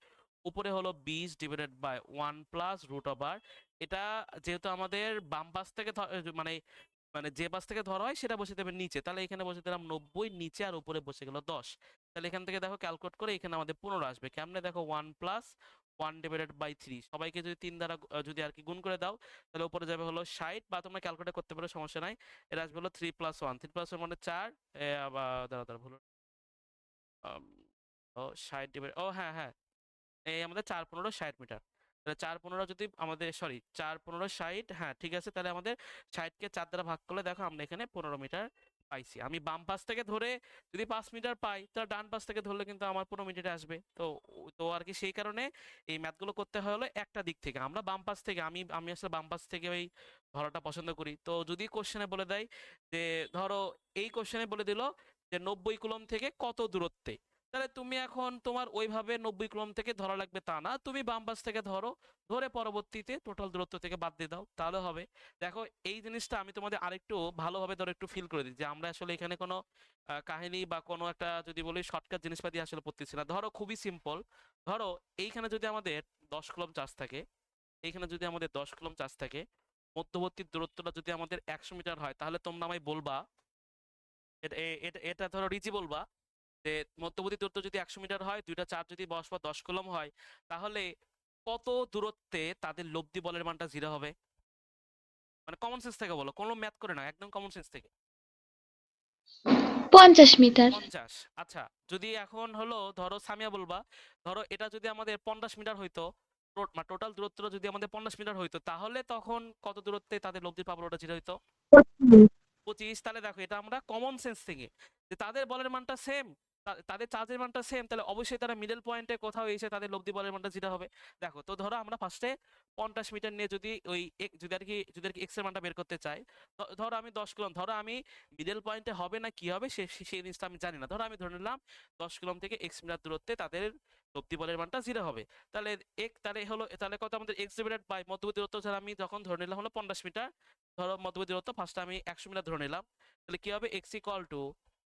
উপরে হলো 20 divided by 1 plus root over, এটা যেহেতু আমাদের বাম পাশ থেকে মানে মানে যে পাশ থেকে ধরা হয় সেটা বসে দেবে নিচে, তাহলে এখানে বসে দিলাম 90 নিচে, আর উপরে বসে গেল 10। তাহলে এখান থেকে দেখো ক্যালকুলেট করে এখানে আমাদের 15 আসবে। কেমনে? দেখো 1 প্লাস 1 ডিভাইডেড বাই 3, সবাইকে যদি 3 দ্বারা যদি আর কি গুণ করে দাও তাহলে উপরে যাবে হলো 60, বা তোমরা ক্যালকুলেট করতে পারো, সমস্যা নাই। এটা আসবে হলো 3 প্লাস 1, 3 প্লাস 1 মানে 4, আবার দাঁড়া দাঁড়া ভুল, আম, ও 60 ডিভাইড, ও হ্যাঁ হ্যাঁ, এই আমাদের 4 15 60 মিটার। তাহলে 4 15 যদি আমাদের, সরি 4 15 60, হ্যাঁ ঠিক আছে, তাহলে আমাদের 60কে 4 দ্বারা ভাগ করলে দেখো আমরা এখানে 15 মিটার পাইছি। আমি বাম পাশ থেকে ধরে যদি 5 মিটার পাই তাহলে ডান পাশ থেকে ধরলে কিন্তু আমার 15 মিটারে আসবে। তো তো আর কি সেই কারণে এই ম্যাথগুলো করতে হলো একটা দিক থেকে, আমরা বাম পাশ থেকে, আমি আমি আসলে বাম পাশ থেকে ওই ধরাটা পছন্দ করি। তো যদি কোশ্চেনে বলে দেয় যে ধরো এই কোশ্চেনে বলে দিল যে 90 কুলম থেকে কত দূরত্বে, তাহলে তুমি এখন তোমার ওইভাবে 90 কুলম থেকে ধরা লাগবে তা না, তুমি বাম পাশ থেকে ধরো, ধরে পরবর্তীতে টোটাল দূরত্ব থেকে বাদ দিয়ে দাও, তাহলে হবে। দেখো এই জিনিসটা আমি তোমাদের আরেকটু ভালোভাবে ধরো একটু ফিল করে দিই, যে আমরা আসলে এখানে কোনো কাহিনী বা কোনো একটা যদি বলি শর্টকাট জিনিসপাতি আসলে পড়তেছি না। ধরো খুবই সিম্পল, ধরো এইখানে যদি আমাদের 10 কুলম চার্জ থাকে, এইখানে যদি আমাদের 10 কুলম চার্জ থাকে, মধ্যবর্তী দূরত্বটা যদি আমাদের 100 মিটার হয়, তাহলে তোমরা আমায় বলবা, এটা ধরো রিজি বলবা যে মধ্যবর্তী দূরত্ব যদি 100 মিটার হয়, দুইটা চার্জ যদি পরস্পর 10 কুলম হয়, তাহলে কত দূরত্বে তাদের লব্ধি বলের মানটা 0 হবে? মানে কমন সেন্স থেকে বলো, কোনো ম্যাথ করে না, একদম কমন সেন্স থেকে। 50 মিটার। 50। আচ্ছা, যদি এখন হলো ধরো সামিয়া বলবা, ধরো এটা যদি আমাদের 50 মিটার হইতো, টোটাল দূরত্ব যদি আমাদের 50 মিটার হইতো, তাহলে তখন কত দূরত্বে তাদের লব্ধি পাবল ওটা 0 হইতো? 25। তাহলে দেখো এটা আমরা কমন সেন্স থেকে, যে তাদের বলের মানটা সেম, তাদের চার্জের মানটা সেম, তাহলে অবশ্যই তারা মিডল পয়েন্টে কোথাও এসে তাদের লব্ধি বলের মানটা যেটা হবে। দেখো তো ধরো আমরা ফার্স্টে 50 মিটার নিয়ে যদি ওই যদি আর কি এক্স এর মানটা বের করতে চাই, ধরো আমি 10 কুলম, ধরো আমি মিডল পয়েন্টে হবে না কি হবে সেই জিনিসটা আমি জানি না, ধরো আমি ধরে নিলাম 10 কুলম থেকে এক্স মিটার দূরত্বে তাদের লব্ধি বলের মানটা 0 হবে। তাহলে তাহলে কত আমাদের এক্স ডিভাইডেড বাই মধ্যবর্তী দূরত্ব, ধরো আমি যখন ধরে নিলাম হলো 50 মিটার, ধরো মধ্যবর্তী দূরত্ব ফার্স্টে আমি 100 মিটার ধরে নিলাম, তাহলে কি হবে, X equal to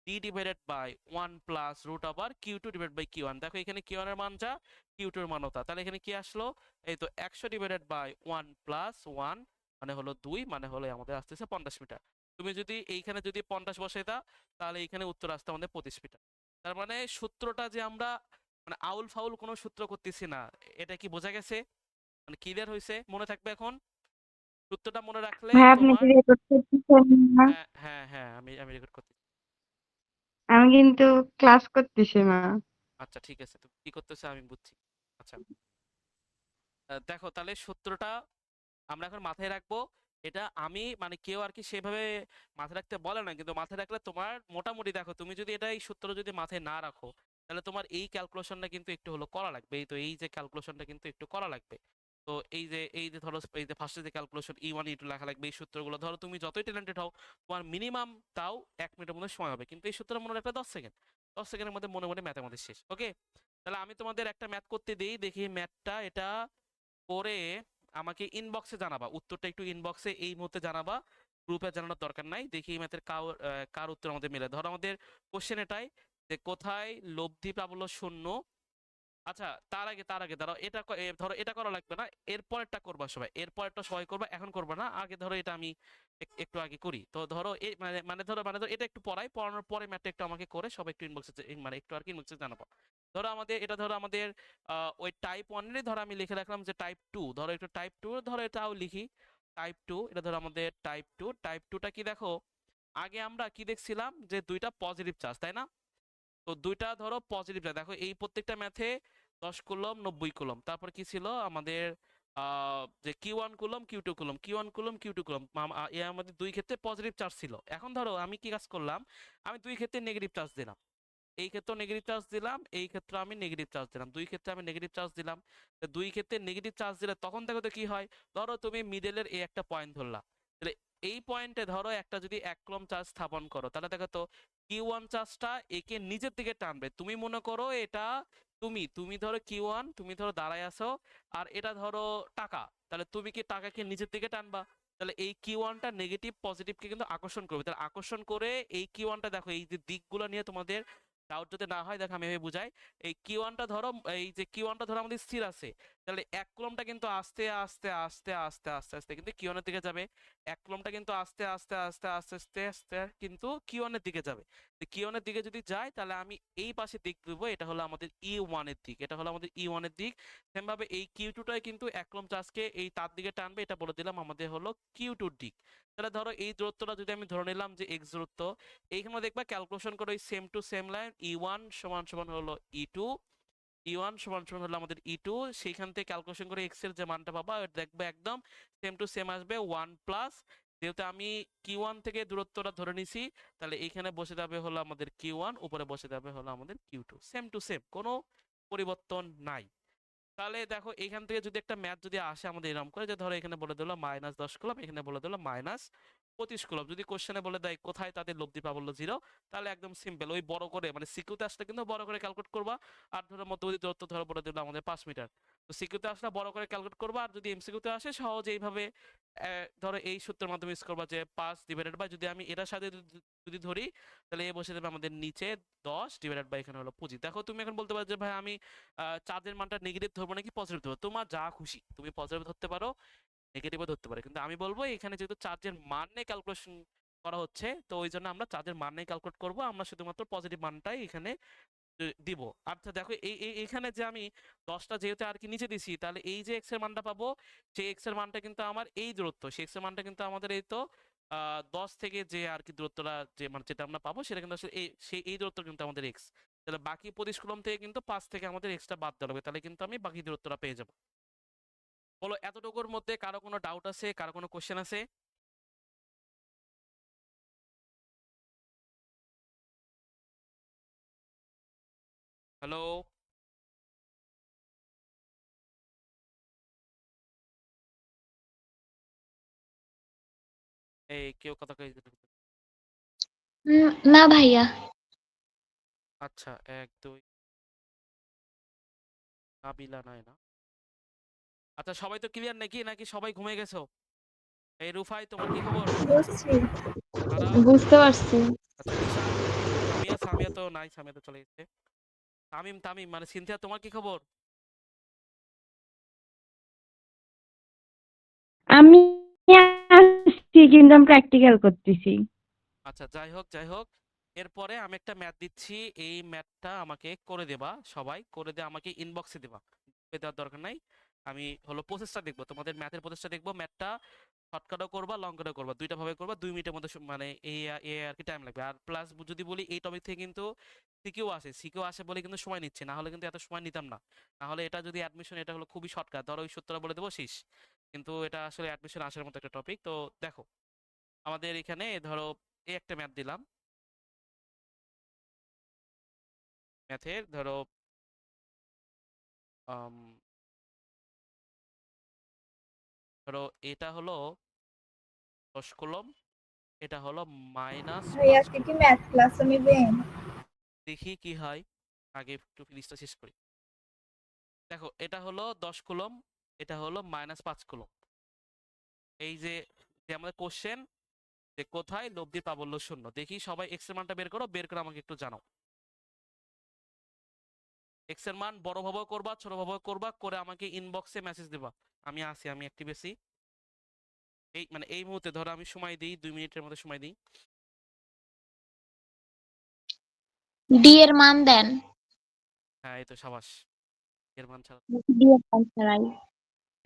D divided by 1 plus root over Q2 divide by Q1। দেখো এখানে Q1 এর মান যা, Q2 এর মানও তা, তাহলে এখানে কি আসলো, এই তো 100 ডিভাইডেড বাই 1 প্লাস 1 মানে হলো 2, মানে হলো আমাদের আসতেছে 50 মিটার। তুমি যদি এইখানে যদি 50 বসাই দাও তাহলে এইখানে উত্তর আসতে আমাদের 25 মিটার। তার মানে সূত্রটা যে আমরা মানে আউল ফাউল কোনো সূত্র করতেছি না, এটা কি বোঝা গেছে? মানে ক্লিয়ার হয়েছে? মনে থাকবে এখন সূত্রটা মনে রাখলে ভাই আপনি তোমার। কি রেকর্ড করতেছেন না? হ্যাঁ হ্যাঁ হ্যাঁ, আমি রেকর্ড করতেছি। আমি কিন্তু ক্লাস করতেছি না। আচ্ছা ঠিক আছে, তুমি কি করতেছো আমি বুঝছি। আচ্ছা, দেখো তাহলে সূত্রটা আমরা এখন মাথায় রাখবো। এটা আমি মানে কেউ আর কি সেভাবে মাথায় রাখতে বলে না, কিন্তু মাথায় রাখলে তোমার মোটামুটি, দেখো তুমি যদি এটা এই সূত্র যদি মাথায় না রাখো তাহলে তোমার এই ক্যালকুলেশনটা কিন্তু একটু হলো করা লাগবে। এই তো এই যে ক্যালকুলেশনটা কিন্তু একটু করা লাগবে। তো এই যে ধরো এই যে ফার্স্টে যে ক্যালকুলেশন E1 E2 লেখা লাগবে, এই সূত্রগুলো ধরো তুমি যতই ট্যালেন্টেড হও তোমার মিনিমাম তাও 1 মিনিটের মধ্যে সময় হবে, কিন্তু এই সূত্রটা মনে রাখবে 10 সেকেন্ড, 10 সেকেন্ডের মধ্যে মনে মনে ম্যাথের মধ্যে শেষ। ওকে, তাহলে আমি তোমাদের একটা ম্যাথ করতে দিই, দেখি ম্যাথটা এটা করে আমাকে ইনবক্সে জানাবা, উত্তরটা একটু ইনবক্সে এই মুহূর্তে জানাবা, গ্রুপে জানানোর দরকার নাই। দেখি এই ম্যাথের কার উত্তর আমাদের মিলে। ধরো আমাদের কোশ্চেন এটাই যে কোথায় লব্ধি প্রাবল্য শূন্য। আচ্ছা তার আগে ধরো ধরো এটা করা লাগবে না, এরপরেরটা করবা সবাই, এরপরেরটা সবাই করবা, এখন করবা না। আগে ধরো এটা আমি একটু আগে করি। তো ধরো এই মানে ধরো এটা একটু পড়ানোর পরে ম্যাথটা একটু আমাকে করে সবাই একটু ইনবক্সে মানে একটু আর কি ইনবক্সে জানাবো। ধরো আমাদের ওই টাইপ 1 এরই ধরো আমি লিখে রাখলাম যে টাইপ 2, ধরো একটু টাইপ 2 ধরো এটাও লিখি। টাইপ 2, এটা ধরো আমাদের টাইপ 2। টাইপ 2টা কি দেখো, আগে আমরা কি দেখছিলাম যে দুইটা পজিটিভ চার্জ, তাই না? তো দুইটা ধরো পজিটিভ চার্জ, দেখো এই প্রত্যেকটা ম্যাথে 10 কুলম 90 কুলম, তারপর কি ছিল আমাদের যে Q1 coulomb Q2 coulomb, Q1 coulomb Q2 coulomb, এ আমাদের দুই ক্ষেত্রে পজিটিভ চার্জ ছিল। এখন ধরো আমি কি কাজ করলাম, আমি দুই ক্ষেত্রে নেগেটিভ চার্জ দিলাম, এই ক্ষেত্রে নেগেটিভ চার্জ দিলাম, এই ক্ষেত্রে আমি নেগেটিভ চার্জ দিলাম, দুই ক্ষেত্রে আমি নেগেটিভ চার্জ দিলাম। তো দুই ক্ষেত্রে নেগেটিভ চার্জ দিলে তখন দেখো তো কি হয়, ধরো তুমি মিডলের এই একটা পয়েন্ট ধরলা, তাহলে এই পয়েন্টে ধরো একটা যদি 1 কুলম চার্জ স্থাপন করো, তাহলে দেখো তো Q1 চার্জটা একে নিজের দিকে টানবে। তুমি মনে করো এটা তুমি তুমি ধরো Q1, তুমি ধরো দাঁড়ায় আছো, আর এটা ধরো টাকা, তাহলে তুমি কি টাকাকে নিজের দিকে টানবা? তাহলে এই Q1টা নেগেটিভ পজিটিভকে কিন্তু আকর্ষণ করবে, তাহলে আকর্ষণ করে এই Q1টা দেখো, এই যে দিকগুলো নিয়ে তোমাদের ডাউট যাতে না হয়, দেখো আমি এভাবে বুঝাই। এই Q1টা ধরো, এই যে Q1টা ধরো আমাদের স্থির আছে, তাহলে 1 কুলমটা কিন্তু আস্তে আস্তে আস্তে আস্তে আস্তে আস্তে কিন্তু Q1 এর দিকে যাবে। 1 কুলমটা কিন্তু আস্তে আস্তে আস্তে আস্তে আস্তে আস্তে কিন্তু Q1 এর দিকে যাবে। তো Q1 এর দিকে যদি যায়, তাহলে আমি এই পাশে দিক দেবো, এটা হলো আমাদের E1 এর দিক, এটা হলো আমাদের E1 এর দিক। সেম ভাবে এই Q2টাই কিন্তু 1 কুলম চার্জকে এই তার দিকে টানবে, এটা বলে দিলাম আমাদের হলো Q2 এর দিক। তাহলে ধরো এই দূরত্বটা যদি আমি ধরে নিলাম যে x দূরত্ব, এইখানে দেখবা ক্যালকুলেশন করে same to same line E1 সমান সমান হলো E2, E1 সমান সমান হলো আমাদের E2, সেইখান থেকে ক্যালকুলেশন করে x এর যে মানটা পাবা ওটা দেখবে একদম সেম টু সেম আসবে 1 প্লাস, যেহেতু আমি Q1 থেকে দূরত্বটা ধরে নিছি, তাহলে এইখানে বসে যাবে হলো আমাদের Q1, উপরে বসে যাবে হলো আমাদের Q2, সেম টু সেম, কোনো পরিবর্তন নাই। তাহলে দেখো এখান থেকে যদি একটা ম্যাথ যদি আসে আমাদের এরকম করে, যে ধরো এখানে বলে দিলো -10 কুলম, এখানে বলে দিলো -25 কুলম, যদি কোশ্চেনে বলে দেয় কোথায় তাদের লব্ধি প্রাবল্য 0, তাহলে একদম সিম্পল ওই বড় করে, মানে সিকিউতে আসলে কিন্তু বড় করে ক্যালকুলেট করবা। আর ধরো মধ্যবর্তী দূরত্ব ধরো বলে দিলো আমাদের 5 মিটার, তো সিকিউতে আসলে বড় করে ক্যালকুলেট করবা। আর যদি এমসিকিউতে আসে সহজ এইভাবে ধরো এই সূত্রের মাধ্যমে ইউজ করবা, যে 5 ডিভাইডেড বাই, যদি আমি এটার সাথে যদি ধরি, তাহলে এ বসে দেবে আমাদের নিচে 10 ডিভাইডেড বাই এখানে হলো 25। দেখো তুমি এখন বলতে পারো যে ভাই আমি চার্জের মানটা নেগেটিভ ধরবো নাকি পজিটিভ ধরবো, তোমার যা খুশি, তুমি পজিটিভ ধরতে পারো, নেগেটিভও ধরতে পারো, কিন্তু আমি বলবো এখানে যেহেতু চার্জের মান নিয়ে ক্যালকুলেশন করা হচ্ছে, তো ওই জন্য আমরা চার্জের মান নিয়ে ক্যালকুলেট করবো, আমরা শুধুমাত্র পজিটিভ মানটাই এখানে দিব। আচ্ছা দেখো এইখানে যে আমি 10টা যেহেতু আর কি নিচে দিছি, তাহলে এই যে এক্স এর মানটা পাবো, সেই এক্স এর মানটা কিন্তু আমার এই দূরত্ব, সেই এক্স এর মানটা কিন্তু আমাদের এই তো 10 থেকে যে আর কি দূরত্বটা, যে মানে যেটা আমরা পাবো সেটা কিন্তু আসলে এই দূরত্ব কিন্তু আমাদের এক্স। তাহলে বাকি 25 কুলম থেকে কিন্তু 5 থেকে আমাদের এক্সটা বাদ দেওয়া হবে, তাহলে কিন্তু আমি বাকি দূরত্বটা পেয়ে যাবো। বলো এতটুকুর মধ্যে কারো কোনো ডাউট আছে, কারো কোনো কোশ্চেন আছে? হ্যালো, এই কেউ কথা কই? না ভাইয়া। আচ্ছা 1 2 কাবিলা নয় না? আচ্ছা সবাই তো ক্লিয়ার নাকি, নাকি সবাই ঘুমিয়ে গেছো? এই রুফাই তোমার কি খবর? বুঝছি, তারা? বুঝতে পারছি। আচ্ছা নিশান, সামিয়া, সামিয়া তো নাই, সামিয়া তো চলে গেছে। তামিম, তামিম মানে সিনথিয়া, তোমার কি খবর? আমি আসছি কিন্তু আমি প্র্যাকটিক্যাল করতেছি। আচ্ছা যাই হোক যাই হোক, এরপরে আমি একটা ম্যাথ দিচ্ছি, এই ম্যাথটা আমাকে করে দেবা, সবাই করে দিয়ে আমাকে ইনবক্সে দেবা, দেওয়ার দরকার নাই। আমি হলো প্রসেসটা দেখবো, তোমাদের ম্যাথের প্রসেসটা দেখবো, ম্যাথটা শর্টকাটও করবা লং কাটও করবা, দুইটা ভাবে করবা, 2 মিনিটের মধ্যে মানে এই এই আর কি টাইম লাগবে। আর প্লাস যদি বলি এই টপিক থেকে কিন্তু সিকিউ আসে বলে কিন্তু সময় নিচ্ছে, না হলে কিন্তু এত সময় নিতাম না। না হলে এটা যদি অ্যাডমিশন, এটা হলো খুবই শর্টকাট, ধরো ওই সূত্রটা বলে দেবো শেষ, কিন্তু এটা আসলে অ্যাডমিশন আসার মতো একটা টপিক। তো দেখো আমাদের এখানে ধরো এই একটা ম্যাথ দিলাম, ম্যাথের ধরো আম, ধরো এটা হলো 10 কুলম, এটা হলো মাইনাস ভাইয়া 5 আজকে কুলম। কি ম্যাথ ক্লাস নিবেন? দেখি কি হয়, আগে একটু ফিনিশটা শেষ করি। দেখো এটা হলো 10 কুলম, এটা হলো -5 কুলম। এই যে যে আমাদের কোশ্চেন, যে কোথায় লব্ধির প্রাবল্য শূন্য, দেখি সবাই এক্স এর মানটা বের করো, বের করে আমাকে একটু জানাও। এক্স এর মান বড় ভাবে করবা ছোট ভাবে করবা, করে আমাকে ইনবক্সে মেসেজ দিবা। আমি আসি, আমি অ্যাক্টিভ আছি। এই মানে এই মুহূর্তে ধরো আমি সময় দিই, 2 মিনিটের মধ্যে সময় দিই। ডি এর মান দেন। হ্যাঁ এই তো সাবাস, এর মান ছাড়া, ডি এর মান ছাড়াই।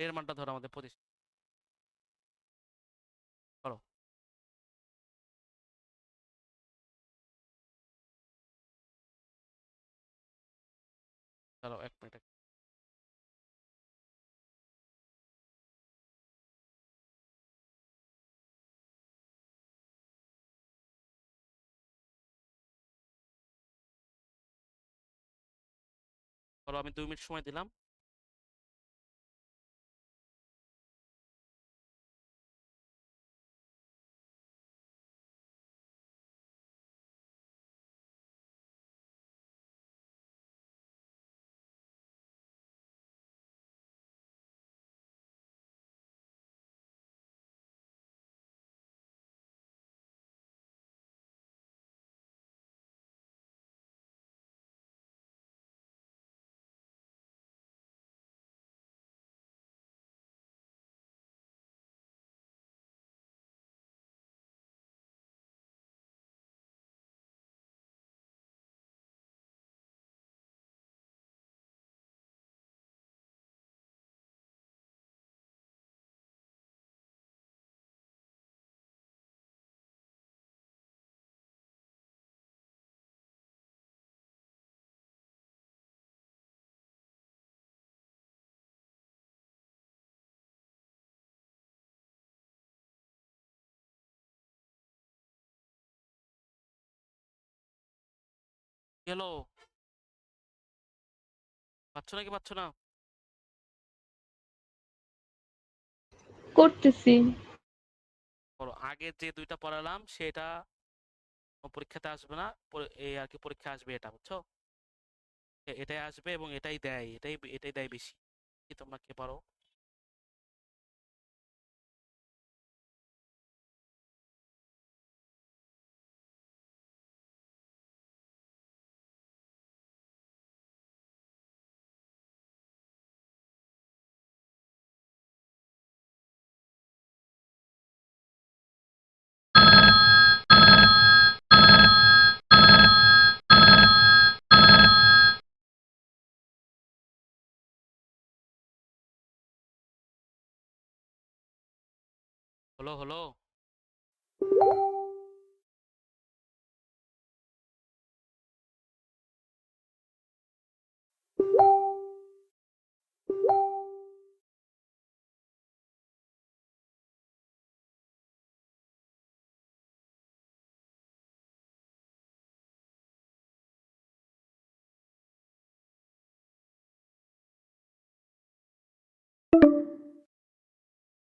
এর মানটা ধরো আমাদের 25। দাঁড়াও 1 মিনিট। বলো, আমি 2 মিনিট সময় দিলাম। গেল, পাচ্ছ নাকি পাচ্ছ না? করতেছি। বলো, আগে যে 2টা পড়ালাম সেটা পরীক্ষাতে আসবে না, এই আর কি পরীক্ষা আসবে এটা, বুঝছো? এটাই আসবে এবং এটাই দেয়, এটাই দেয় বেশি। কি তোমরা কে পারো? হলো হলো।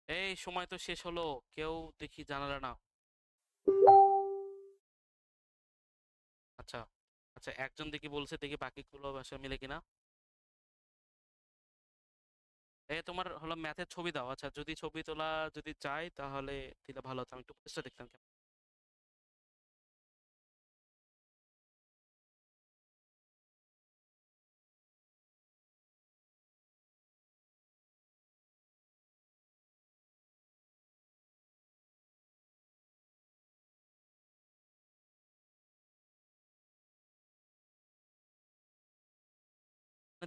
এই সময় তো শেষ হলো, কেউ দেখি জানালে না। আচ্ছা আচ্ছা, একজন দেখি বলছে, দেখি বাকিগুলো আসলে মিলে কিনা। তোমার হলো ম্যাথের ছবি দাও। আচ্ছা, যদি ছবি তোলা যদি চাই তাহলে দিলে ভালো হতো, আমি একটু চেষ্টা দেখতাম কেমন।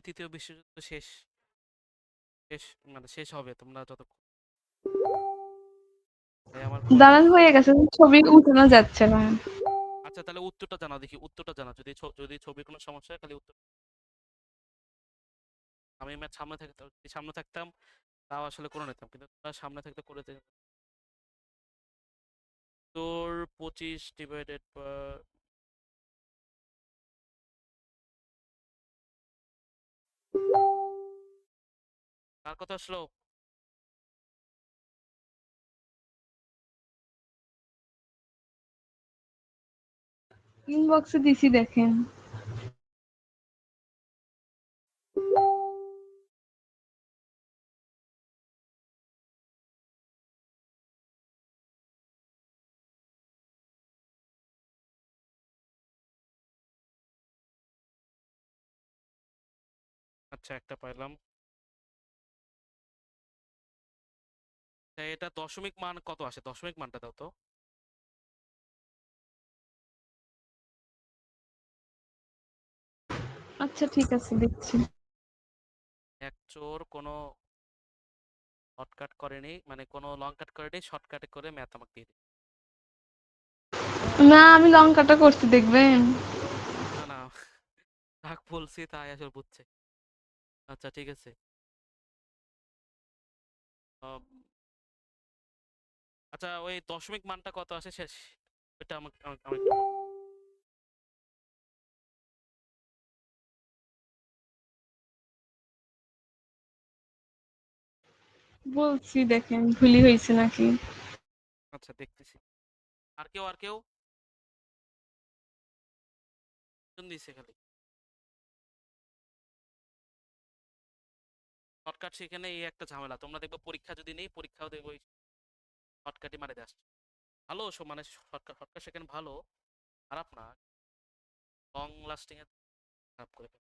তৃতীয় বিশ্বযুদ্ধ শেষ, শেষ মানে শেষ হবে তোমরা যতক্ষণ। আমার খুবই দালান হয়ে গেছে, ছবি উঠানো যাচ্ছে না। আচ্ছা, তাহলে উত্তরটা জানাও দেখি, উত্তরটা জানাও। যদি ছবির কোনো সমস্যা হয় খালি উত্তর। আমি ম্যাথ সামনে থাকতাম, যদি সামনে থাকতাম তাও আসলে করে নিতাম, কিন্তু তোমরা সামনে থাকতে করে দিতে। তোর 25 / কার কথা আসলো? ইনবক্সে দিছি, দেখেন। আচ্ছা, একটা পাইলাম। এটা দশমিক মান কত আসে? দশমিক মানটা দাও তো। আচ্ছা ঠিক আছে, দেখছি। এক চোর কোনো শর্টকাট করেনি, মানে কোনো লং কাট করেনি, শর্টকাটে করে ম্যাথ আমাকে দিয়ে দিই। না, আমি লঙ্কাটা করছি, দেখবেন। না না, থাক বলছি তাই আসলে বুঝছে। আচ্ছা ঠিক আছে। আম, আচ্ছা ওই দশমিক মানটা কত আসে শেষ, এটা আমাকে আমাকে আমাকে একটু বলো। বলছি দেখেন ভুলই হয়েছে নাকি। আচ্ছা দেখতেছি। আর কেউ জন দিছে খালি শর্টকাট, সেখানে এই একটা ঝামেলা। তোমরা দেখবে পরীক্ষা যদি নেই, পরীক্ষাও দেখবে ওই শর্টকাটই মারে দিয়ে আসছে। ভালো মানে শর্টকাট শর্টকাট সেখানে ভালো, খারাপ না, লং লাস্টিং এ খারাপ করে ফেলে।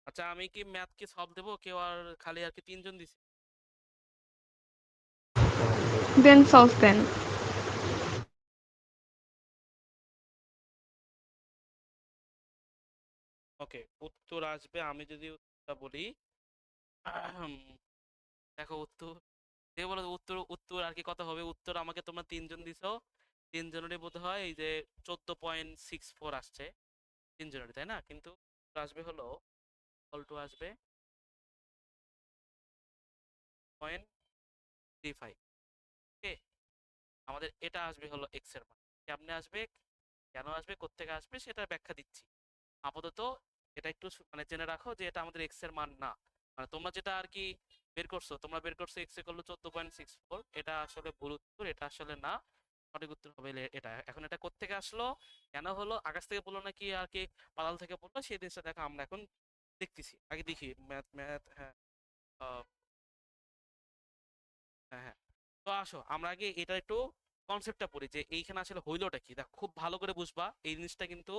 আচ্ছা আমি কি ম্যাথ কি সলভ দেবো, কেউ আর খালি আর কি তিনজন দিছে? দেন সলভ দেন। ওকে, উত্তর আসবে, আমি যদি উত্তরটা বলি। আহম, দেখো উত্তর, দেখে বলো উত্তর, উত্তর আর কি কত হবে। উত্তর আমাকে তোমরা তিনজন দিছো, তিনজনেরই বোধ হয় এই যে 14.64 আসছে তিনজনেরই, তাই না? কিন্তু উত্তর আসবে হলো টু আসবে 0.35। ওকে, আমাদের এটা আসবে হলো এক্স এর মান। কেমনে আসবে, কেন আসবে, কোত্থেকে আসবে সেটা ব্যাখ্যা দিচ্ছি। আপাতত এটা একটু মানে জেনে রাখো যে এটা আমাদের এক্স এর মান না। মানে তোমরা যেটা আর কি বের করছো, তোমরা বের করছো এক্স ইকুয়াল টু 14.64, এটা আসলে ভুল উত্তর, এটা আসলে না। সঠিক উত্তর হবে এটা। এখন এটা কোত্থেকে আসলো, কেন হলো, আকাশ থেকে বললো নাকি আর কি পাতাল থেকে বললো, সেই জিনিসটা দেখো আমরা এখন দেখতেছি। আগে দেখি ম্যাথ ম্যাথ, হ্যাঁ হ্যাঁ হ্যাঁ। তো আসো আমরা আগে এটা একটু কনসেপ্টটা পড়ি যে এইখানে আসলে হইলোটা কি। দেখো খুব ভালো করে বুঝবা, এই জিনিসটা কিন্তু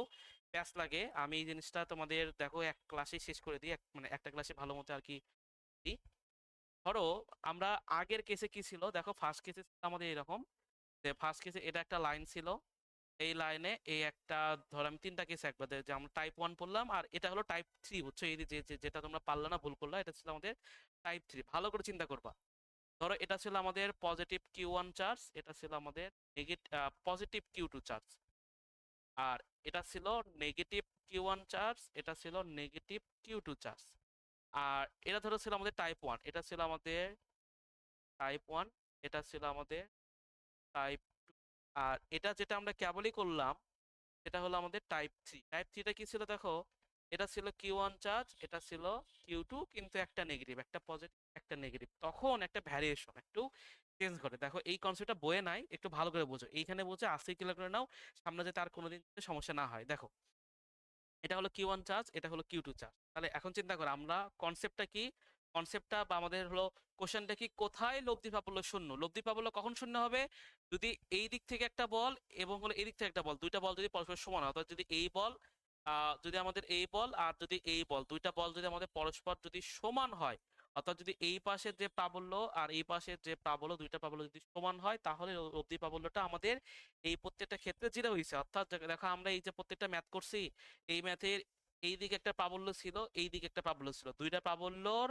প্যাচ লাগে। আমি এই জিনিসটা তোমাদের দেখো এক ক্লাসে শেষ করে দিই, মানে একটা ক্লাসে ভালো মতো আর কি দিই। ধরো আমরা আগের কেসে কি ছিল, দেখো ফার্স্ট কেসে আমাদের এরকম যে ফার্স্ট কেসে এটা একটা লাইন ছিল, এই লাইনে এই একটা, ধর আমি তিনটা কেস একবার যে আমরা টাইপ 1 পড়লাম, আর এটা হলো টাইপ 3, বুঝছো? এই যেটা তোমরা পারলে না, ভুল করলা, এটা ছিল আমাদের টাইপ 3। ভালো করে চিন্তা করবা। ধরো এটা ছিল আমাদের পজিটিভ Q1 চার্জ, এটা ছিল আমাদের পজিটিভ Q2 চার্জ, আর এটা ছিল নেগেটিভ Q1 চার্জ, এটা ছিল নেগেটিভ Q2 চার্জ। আর এটা ধরো ছিল আমাদের টাইপ 1, এটা ছিল আমাদের টাইপ 1, এটা ছিল আমাদের টাইপ 2, আর এটা যেটা আমরা কেবলই করলাম এটা হলো আমাদের টাইপ 3। টাইপ 3টা কি ছিল দেখো, এটা ছিল Q1 চার্জ, এটা ছিল Q2, কিন্তু একটা নেগেটিভ, একটা পজিটিভ, একটা নেগেটিভ। তখন একটা ভ্যারিয়েশন একটু চেঞ্জ করে। দেখো এই কনসেপ্টটা বইয়ে নাই, একটু ভালো করে বোঝো, এইখানে বুঝে আস্তে ক্লিয়ার করে নাও, সামনে যাতে আর কোনোদিন সমস্যা না হয়। দেখো এটা হলো Q1 চার্জ, এটা হলো Q2 চার্জ। তাহলে এখন চিন্তা করো আমরা কনসেপ্টটা কি, কনসেপ্টটা বা আমাদের হলো কোশ্চেনটা কি, কোথায় লব্ধি প্রাবল্য শূন্য। লব্ধি প্রাবল্য কখন শূন্য হবে, যদি এই দিক থেকে একটা বল এবং হলো এই দিক থেকে একটা বল, দুইটা বল যদি পরস্পর সমান হয়, অর্থাৎ যদি এই বল যদি আমাদের এই বল আর যদি এই বল, দুইটা বল যদি আমাদের পরস্পর যদি সমান হয়, অর্থাৎ যদি এই পাশের যে প্রাবল্য আর এই পাশের যে প্রাবল্য, দুইটা প্রাবল্য যদি সমান হয়, তাহলে লব্ধি প্রাবল্যটা আমাদের এই প্রত্যেকটা ক্ষেত্রে জিরো হয়েছে। অর্থাৎ দেখো আমরা এই যে প্রত্যেকটা ম্যাথ করছি, এই ম্যাথের এই দিকে একটা প্রাবল্য ছিল, এই দিকে একটা প্রাবল্য ছিল, দুইটা প্রাবল্যর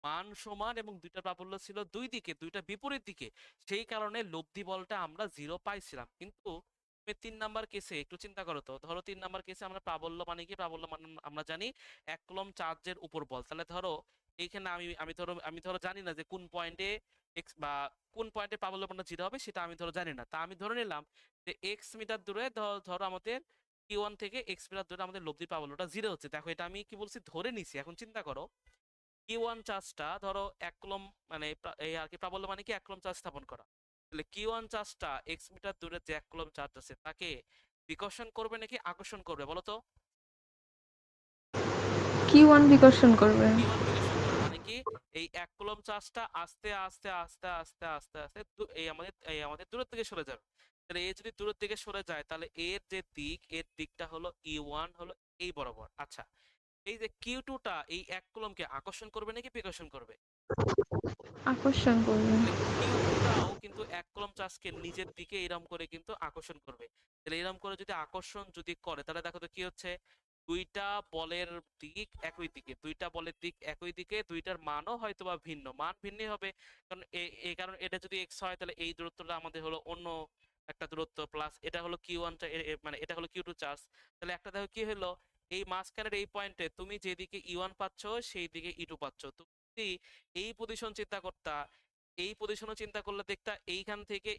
মান সমান এবং দুইটা প্রাবল্য ছিল দুই দিকে, দুইটা বিপরীত দিকে। সেই কারণে লব্ধি বলটা আমরা জিরো পাইছিলাম। কিন্তু তুমি 3 নাম্বার কেসে একটু চিন্তা করো তো, ধরো 3 নাম্বার কেসে আমরা প্রাবল্য মানে কি, প্রাবল্য মানে আমরা জানি এক কুলম্ব চার্জের উপর বল। তাহলে ধরো এইখানে আমি ধরো জানি না যে কোন পয়েন্টে এক্স বা কোন পয়েন্টে প্রাবল্য মানটা জিরো হবে, সেটা আমি ধরো জানি না। তা আমি ধরে নিলাম যে এক্স মিটার দূরে ধরো আমাদের Q1 থেকে এক্স মিটার দূরে আমাদের লব্ধি প্রাবল্যটা জিরো হচ্ছে। দেখো এটা আমি কি বলছি, ধরে নিছি। এখন চিন্তা করো Q1 চার্জটা ধরো এক কুলম্ব, মানে এই আর কি প্রাবল্য মানে কি এক কুলম্ব চার্জ স্থাপন করা। তাহলে Q1 চার্জটা এক্স মিটার দূরে যে এক কুলম্ব চার্জ আছে তাকে বিকর্ষণ করবে নাকি আকর্ষণ করবে বলো তো? Q1 বিকর্ষণ করবে। Q1 বিকর্ষণ করবে, মানে কি এই এক কুলম্ব চার্জটা আস্তে আস্তে আস্তে আস্তে আস্তে আস্তে এই আমাদের দূরের দিকে সরে যাবে। তাহলে এ যদি দূরের দিকে সরে যায়, তাহলে এর যে দিক, এর দিকটা হলো E1 হলো এই বরাবর। আচ্ছা এই যে Q2টা এই এক কুলম্বকে আকর্ষণ করবে নাকি বিকর্ষণ করবে? আকর্ষণ করবে। তাহলে Q2টাও কিন্তু এক কুলম্ব চার্জকে নিজের দিকে এরম করে কিন্তু আকর্ষণ করবে। তাহলে এরম করে যদি আকর্ষণ যদি করে, তাহলে দেখো তো কি হচ্ছে, দুইটা বলের দিক একই দিকে, দুইটা বলের দিক একই দিকে, দুইটার মানও হয়তো বা ভিন্ন, মান ভিন্নই হবে। কারণ এই কারণ এটা যদি এক্স হয় তাহলে এই দূরত্বটা আমাদের হলো অন্য একটা দূরত্ব, প্লাস এটা হলো কিউ ওয়ান, মানে এটা হলো কিউ টু চার্জ। তাহলে একটা দেখো কি হলো, এই মাঝখানের এই পয়েন্টে তুমি যেদিকে ই ওয়ান পাচ্ছ সেই দিকে ই টু পাচ্ছ। তুমি যদি এই পজিশন চিন্তা করতা, এই পজিশনও চিন্তা করলে দেখতা এইখান থেকে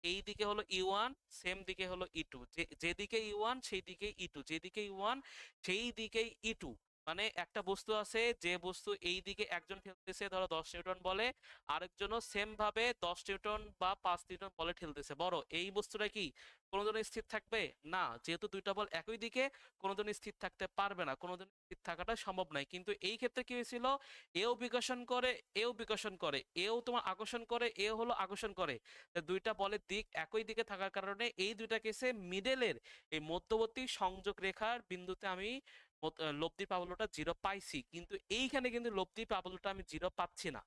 এই দিকে হলো ই ওয়ান, সেম দিকে হলো ই টু, যেদিকে ই ওয়ান সেই দিকে ই টু, যেদিকে ই ওয়ান সেই দিকেই ই টু। মানে একটা বস্তু আছে, যে বস্তু এই দিকে একজন ঠেলতেছে ধরো 10 নিউটন বলে, আরেকজনও সেম ভাবে 10 নিউটন বা 5 নিউটন বলে ঠেলতেছে, বড় এই বস্তুটা কি কোনোদিনও স্থির থাকবে না? যেহেতু দুইটা বল একই দিকে, কোনোদিনও স্থির থাকতে পারবে না, কোনোদিন স্থির থাকাটা সম্ভব নয়। কিন্তু এই ক্ষেত্রে কি হয়েছিল, এও বিকর্ষণ করে, এও বিকর্ষণ করে, এও তোমার আকর্ষণ করে, এও হলো আকর্ষণ করে। তো দুইটা বলের দিক একই দিকে থাকার কারণে এই দুইটা কেসে মিডলের এই মধ্যবর্তী সংযোগ রেখার বিন্দুতে আমি লব্ধি প্রাবল্যটা জিরো পাইছি। কিন্তু এইখানে কিন্তু লব্ধি প্রাবল্যটা আমি জিরো পাচ্ছি না।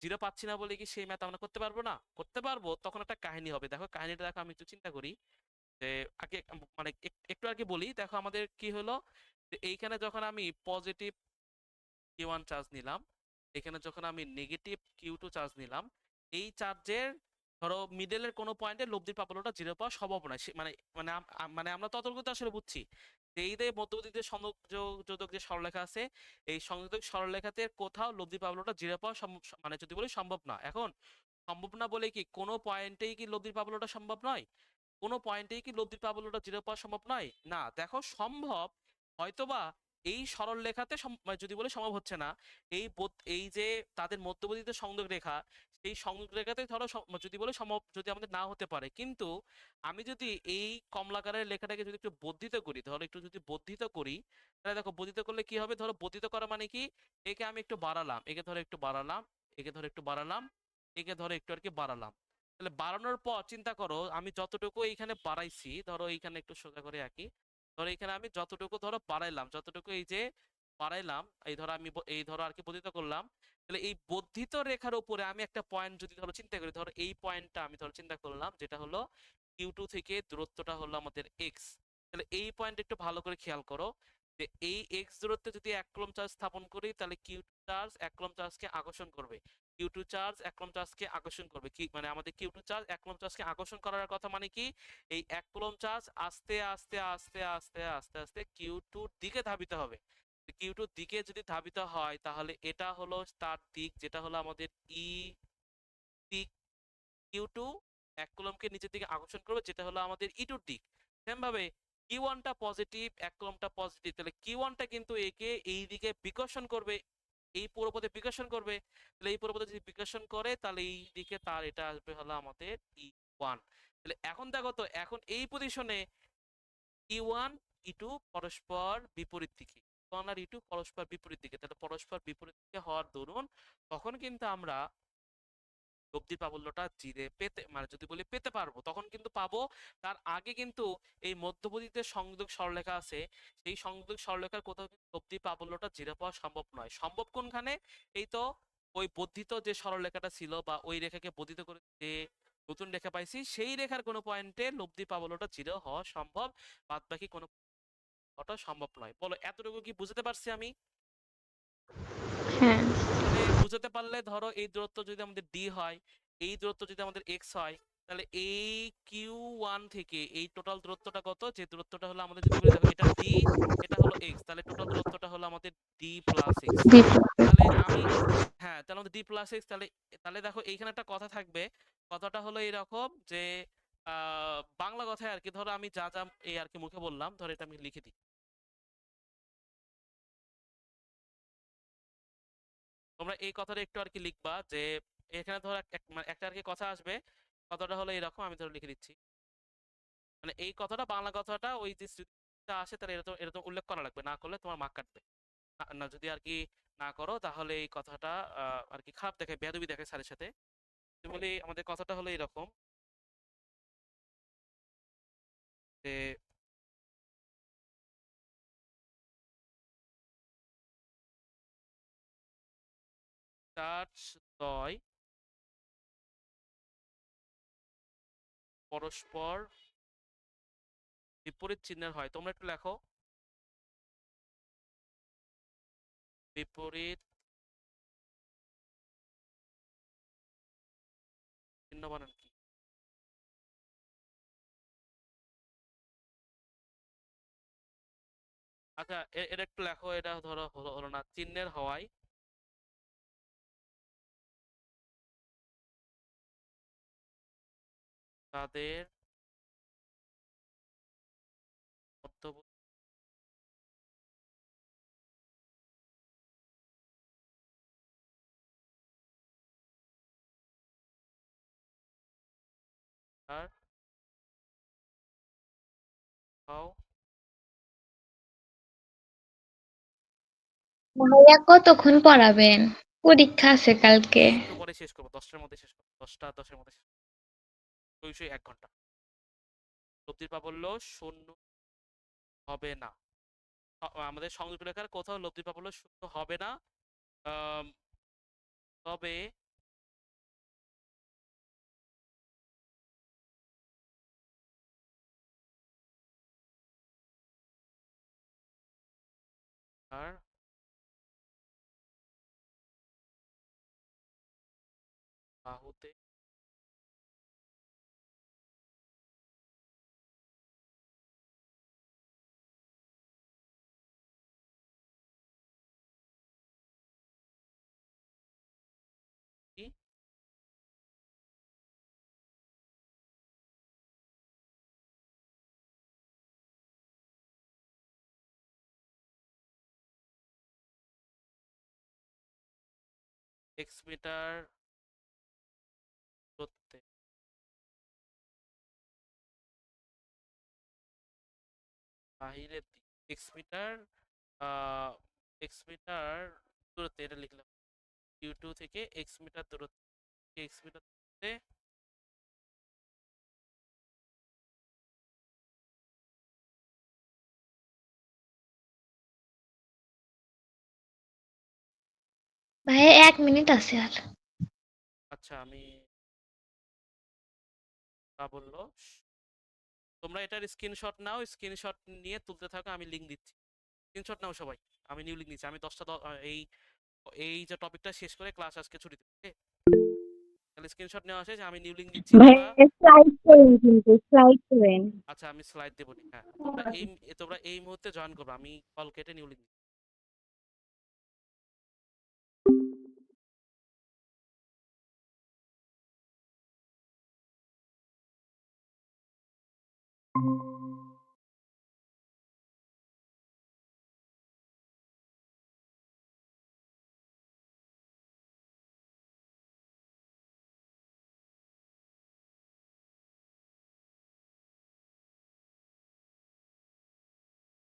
জিরো পাচ্ছি না বলে কি সেই ম্যাথ আমরা করতে পারবো না? করতে পারবো, তখন একটা কাহিনী হবে। দেখো কাহিনীটা দেখো, আমি একটু চিন্তা করি যে আগে মানে একটু আগে বলি। দেখো আমাদের কি হলো, যে এইখানে যখন আমি পজিটিভ কিউ ওয়ান চার্জ নিলাম, এখানে যখন আমি নেগেটিভ কিউ টু চার্জ নিলাম, এই চার্জের ধরো মিডলের কোনো পয়েন্টে লব্ধির প্রাবল্যটা জিরো পাওয়ার সম্ভাবনা মানে মানে মানে আমরা ততটুকু তো আসলে বুঝছি যে এই যে মধ্যবর্তী যে সংযোজক যে সরলরেখা আছে, এই সংযোজক সরলরেখাতে কোথাও লব্ধি প্রাবল্যটা জিরো পাওয়া মানে যদি বলি সম্ভব না। এখন সম্ভব না বলে কি কোনো পয়েন্টেই কি লব্ধির প্রাবল্যটা সম্ভব নয়? কোনো পয়েন্টেই কি লব্ধির প্রাবল্যটা জিরো পাওয়া সম্ভব নয়? না, দেখো সম্ভব, হয়তোবা এই সরল রেখাতে মানে যদি বলে সম্ভব হচ্ছে না। এই যে তাদের মধ্যবর্তী যে সংযোগ রেখা, সেই সংযোগ রেখাতে ধরো যদি বলে সম্ভব, যদি আমাদের না হতে পারে, কিন্তু আমি যদি এই কমলাকারের লেখাটাকে যদি একটু বর্ধিত করি, ধরো একটু যদি বর্ধিত করি, তাহলে দেখো বর্ধিত করলে কি হবে, ধরো বর্ধিত করা মানে কি, একে আমি একটু বাড়ালাম, একে ধরো একটু বাড়ালাম, একে ধরো একটু বাড়ালাম, একে ধরো একটু আর কি বাড়ালাম। তাহলে বাড়ানোর পর চিন্তা করো, আমি যতটুকু এইখানে বাড়াইছি, ধরো এইখানে একটু সোজা করে আঁকি, ধরো এইখানে আমি যতটুকু ধরো বাড়াইলাম, যতটুকু এই যে বাড়াইলাম, এই ধরো আমি এই ধরো আর কি বর্ধিত করলাম। তাহলে এই বর্ধিত রেখার উপরে আমি একটা পয়েন্ট যদি ধরো চিন্তা করি, ধরো এই পয়েন্টটা আমি ধরো চিন্তা করলাম, যেটা হলো কিউ টু থেকে দূরত্বটা হলো আমাদের এক্স। তাহলে এই পয়েন্ট একটু ভালো করে খেয়াল করো, যে এই এক্স দূরত্বে যদি 1 কুলম্ব চার্জ স্থাপন করি, তাহলে কিউ চার্জ 1 কুলম্ব চার্জকে আকর্ষণ করবে, কিউ টু চার্জ 1 কুলম্ব চার্জকে আকর্ষণ করবে। কি মানে আমাদের কিউ টু চার্জ 1 কুলম্ব চার্জকে আকর্ষণ করার কথা মানে কি, এই 1 কুলম্ব চার্জ আস্তে আস্তে আস্তে আস্তে আস্তে আস্তে কিউ টুর দিকে ধাবিত হবে। কিউ টুর দিকে যদি ধাবিত হয়, তাহলে এটা হলো তার দিক, যেটা হলো আমাদের ই দিক। কিউ টু 1 কুলম্বকে নিচের দিকে আকর্ষণ করবে, যেটা হলো আমাদের ই টুর দিক। সেম ভাবে কিউ ওয়ানটা পজিটিভ, 1 কুলম্বটা পজিটিভ, তাহলে কিউ ওয়ানটা কিন্তু একে এই দিকে বিকর্ষণ করবে, এই পুরোপথে বিকর্ষণ করবে। তাহলে এই পুরোপথে যদি বিকর্ষণ করে, তাহলে এই দিকে তার এটা আসবে হলো আমাদের ই ওয়ান। তাহলে এখন দেখো তো, এখন এই পজিশনে ই ওয়ান ই টু পরস্পর বিপরীত দিকে, ওয়ান আর ই টু পরস্পর বিপরীত দিকে, তাহলে পরস্পর বিপরীত দিকে হওয়ার দরুন তখন কিন্তু আমরা লব্ধি প্রাবল্যটা জিরে পেতে মানে যদি বলি পেতে পারবো, তখন কিন্তু পাবো। তার আগে কিন্তু এই মধ্যবর্তীতে সংযোগ সরলরেখা আছে, সেই সংযোগ সরলরেখার কোথাও কিন্তু লব্ধি প্রাবল্যটা জিরে পাওয়া সম্ভব নয়। সম্ভব কোনখানে, এই তো ওই বর্ধিত যে সরলরেখাটা ছিল বা ওই রেখাকে বর্ধিত করে যে নতুন রেখা পাইছি, সেই রেখার কোনো পয়েন্টে লব্ধি প্রাবল্যটা জিরো হওয়া সম্ভব, বাদ বাকি কোনো ওটা সম্ভব নয়। বলো এতটুকু কি বুঝতে পারছি আমি? হ্যাঁ। তাহলে বুঝতে পারলে ধরো এই দূরত্ব যদি আমাদের ডি হয়, এই দূরত্ব যদি আমাদের এক্স হয়, তাহলে এই কিউ ওয়ান থেকে এই টোটাল দূরত্বটা কত, যে দূরত্বটা হলো আমাদের যদি বলি, দেখো এটা ডি, এটা হলো এক্স, তাহলে টোটাল দূরত্বটা হলো আমাদের ডি প্লাস এক্স। ডিপ। তাহলে আমি হ্যাঁ, তাহলে আমাদের ডি প্লাস এক্স। তাহলে তাহলে দেখো এইখানে একটা কথা থাকবে, কথাটা হলো এরকম যে বাংলা কথায় আর কি, ধরো আমি যা যা এই আর কি মুখে বললাম, ধরো এটা আমি লিখে দিই। তোমরা এই কথাটা একটু আর কি লিখবা, যে এখানে ধরো মানে একটা আর কি কথা আসবে, কথাটা হলো এরকম, আমি ধরো লিখে দিচ্ছি। মানে এই কথাটা বাংলা কথাটা ওই যে স্মৃতিটা আসে, তাহলে এরকম এরকম উল্লেখ করা লাগবে, না করলে তোমার মার্ক কাটবে। না যদি আর কি না করো, তাহলে এই কথাটা আর কি খারাপ দেখায়, বেয়াদবি দেখায় স্যারের সাথে। তুমি বলি আমাদের কথাটা হলো এরকম, যে চার্জ দ্বয় পরস্পর বিপরীত চিহ্নের হয়। তোমরা একটু লেখো। বিপরীত চিহ্ন বানান কি? আচ্ছা, এটা একটু লেখো। এটা ধরো হলো হলো না, চিহ্নের হওয়ায় তাদের মধ্যবর্তী আর হও ভাইয়া কতক্ষণ পড়াবেন? পরীক্ষা আছে কালকে। এই একটু পরে শেষ করবো, 10টার মধ্যে শেষ করবো, 10টা 10-এর মধ্যে শেষ করবো। 1 ঘন্টা। লব্ধির প্রাবল্য শূন্য হবে না। আমাদের সংযুক্ত লেখার কোথাও লব্ধির প্রাবল্য শূন্য হবে না। আম, তবে আর বাহুতে কি মিটার দূরত্বে বাহিরের দিক মিটার আহ মিটার দূরত্বে, এটা লিখলাম। Q2 থেকে মিটার দূরত্বে, মিটার দূরত্বে ভাইয়া 1 মিনিট আছে আর। আচ্ছা, আমি তা বললো তোমরা এটার স্ক্রিনশট নাও, স্ক্রিনশট নিয়ে তুলতে থাকো, আমি লিংক দিচ্ছি। স্ক্রিনশট নাও সবাই। আমি নিউ লিংক দিচ্ছি। আমি 10টা এই এই যে টপিকটা শেষ করে ক্লাস আজকে ছুটি দেবো, ওকে? তাহলে স্ক্রিনশট নেওয়া শেষ, আমি নিউ লিংক দিচ্ছি, তোমরা। ভাইয়া স্লাইড করেন, কিন্তু স্লাইড করেন। আচ্ছা, আমি স্লাইড দেবো নি। হ্যাঁ, তোমরা এই মুহূর্তে জয়েন করবে, আমি কল কেটে নিউ লিংক।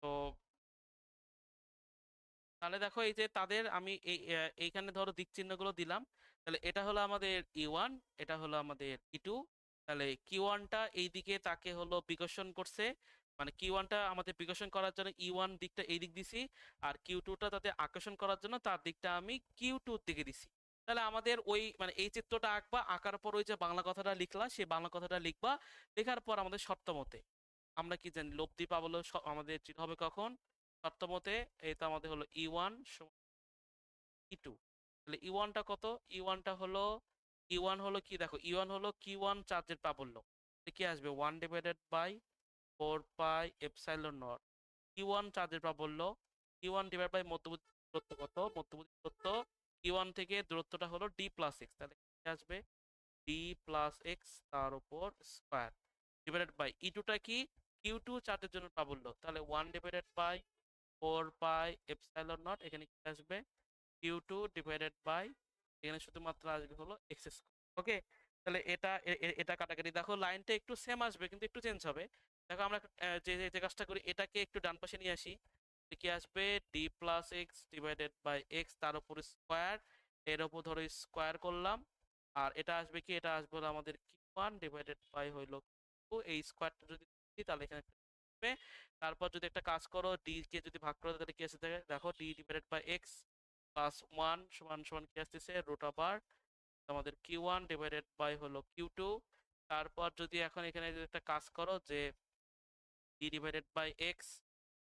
তো তাহলে দেখো, এই যে তাদের আমি এইখানে ধরো দিক চিহ্নগুলো দিলাম। তাহলে এটা হলো আমাদের E1, এটা হলো আমাদের E2। তাহলে Q1টা এই দিকে তাকে হলো বিকর্ষণ করছে, মানে Q1টা আমাদের বিকর্ষণ করার জন্য E1 দিকটা এই দিক দিছি, আর Q2টা তাতে আকর্ষণ করার জন্য তার দিকটা আমি Q2 দিকে দিছি। তাহলে আমাদের ওই মানে এই চিত্রটা আঁকবা, আঁকার পর ওই যে বাংলা কথাটা লিখলা, সেই বাংলা কথাটা লিখবা। লেখার পর আমাদের শর্ত মতে আমরা কি জানি, লব্ধি পাবলো আমাদের চিহ্ন হবে কখন? শর্ত মতে এটা আমাদের হলো E1 E2। তাহলে E1টা কত? E1টা হলো E1 হলো কি, দেখো E1 হলো Q1 চার্জের প্রাবল্য। কি আসবে? 1/4 পাই এপসাইলন নট। Q1 চার্জের প্রাবল্য, Q1 ডিভাইড বাই মধ্যবর্তী দূরত্ব কত? মধ্যবর্তী দূরত্ব Q1 থেকে দূরত্বটা হলো D+X। তাহলে কি আসবে? D+X তার উপর স্কয়ার ডিভাইডেড বাই E2টা কি? Q2 চার্জের জন্য প্রাবল্য। তাহলে 1/4 পাই এপসাইলন নট। এখানে কি আসবে? Q2 ডিভাইডেড বাই, এখানে শুধুমাত্র আসবে হলো এক্স স্কয়ার। ওকে? তাহলে এটা কাটাকাটি, দেখো লাইনটা একটু সেম আসবে কিন্তু একটু চেঞ্জ হবে। দেখো আমরা যে কাজটা করি, এটাকে একটু ডান পাশে নিয়ে আসি। কি আসবে? D+X ডিভাইডেড বাই এক্স তার উপর স্কয়ার, এর উপর ধরো স্কয়ার করলাম। আর এটা আসবে কি? এটা আসবে হলো আমাদের Q1 ডিভাইডেড বাই হইলো Q2। এই স্কয়ারটা যদি দিই তাহলে এখানে আসবে। তারপর যদি একটা কাজ করো, ডি কে যদি ভাগ করো তাহলে কি আসে? দেখো D divided by X plus 1 সমান সমান কি আসতেছে? রুট ওভার আমাদের Q1 ডিভাইডেড বাই হলো Q2। তারপর যদি এখন এখানে যদি একটা কাজ করো যে D ডিভাইডেড বাই এক্স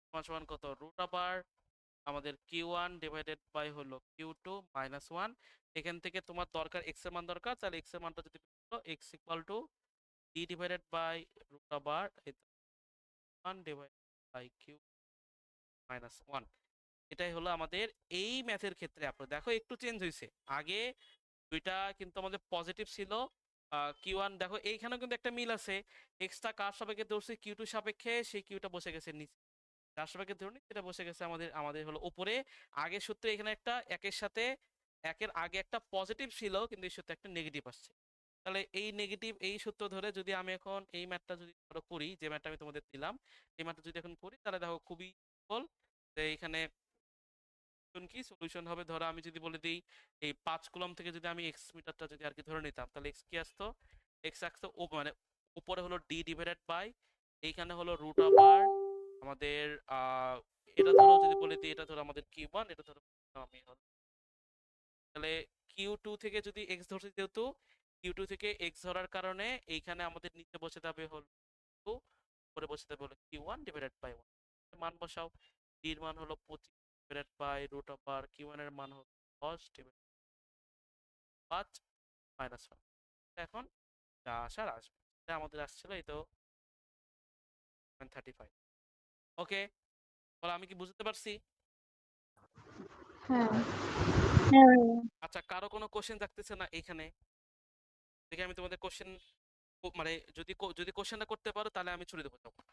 সমান সমান কত? রুট ওভার আমাদের Q1 ডিভাইডেড বাই হলো Q2 মাইনাস 1। এখান থেকে তোমার দরকার x এর মান দরকার, তাহলে x এর মানটা যদি হলো x equal to d divided by root over 1 divided by Q minus 1। এটাই হলো আমাদের এই ম্যাথের ক্ষেত্রে। আপনার দেখো একটু চেঞ্জ হয়েছে, আগে দুইটা কিন্তু আমাদের পজিটিভ ছিল। Q1 দেখো এইখানেও কিন্তু একটা মিল আছে, এক্সটা কার সাপেক্ষে ধরছি Q2 সাপেক্ষে, সেই কিউটা বসে গেছে নিচে, যার সাপেক্ষে ধরুন সেটা বসে গেছে আমাদের আমাদের হলো উপরে। আগের সূত্রে এখানে একটা একের সাথে একের আগে একটা পজিটিভ ছিল, কিন্তু এই সূত্রে একটা নেগেটিভ আসছে। তাহলে এই নেগেটিভ এই সূত্র ধরে যদি আমি এখন এই ম্যাথটা যদি ধরো করি, যে ম্যাথটা আমি তোমাদের দিলাম, এই ম্যাথটা যদি এখন করি, তাহলে দেখো খুবই সিম্পল। যে এইখানে কি সলিউশন হবে, ধরো আমি যদি বলে দিই এই 5 কুলম থেকে যদি আমি এক্স মিটারটা যদি আর কি ধরে নিতাম, তাহলে এক্স কি আসতো, এক্স আসতো ও মানে উপরে হলো ডি ডিভাইডেড বাই, এইখানে হলো রুট ওভার আমাদের এটা ধরো যদি বলে দিই, এটা ধরো আমাদের Q1, এটা ধরো আমি তাহলে Q2 থেকে যদি এক্স ধরছি, যেহেতু Q2 থেকে এক্স ধরার কারণে এইখানে আমাদের নিচে বসে যাবে হলো 2, উপরে বসে যাবে হলো Q1 ডিভাইডেড বাই 1। মান বসাও, d এর মান হলো 25 divided by root over Q1 এর মান হলো 10 ডিভাইডেড 5 মাইনাস 1। এখন যা আসার আসবে, এটা আমাদের আসছিল এই তো 35। ওকে, বলো আমি কি বুঝতে পারছি? হ্যাঁ। হ্যাঁ। আচ্ছা, কারো কোনো কোশ্চেন থাকতেছে না এইখানে? দেখি আমি তোমাদের কোশ্চেন, মানে যদি কোশ্চেনটা করতে পারো তাহলে আমি ছুড়ে দেবো তখন।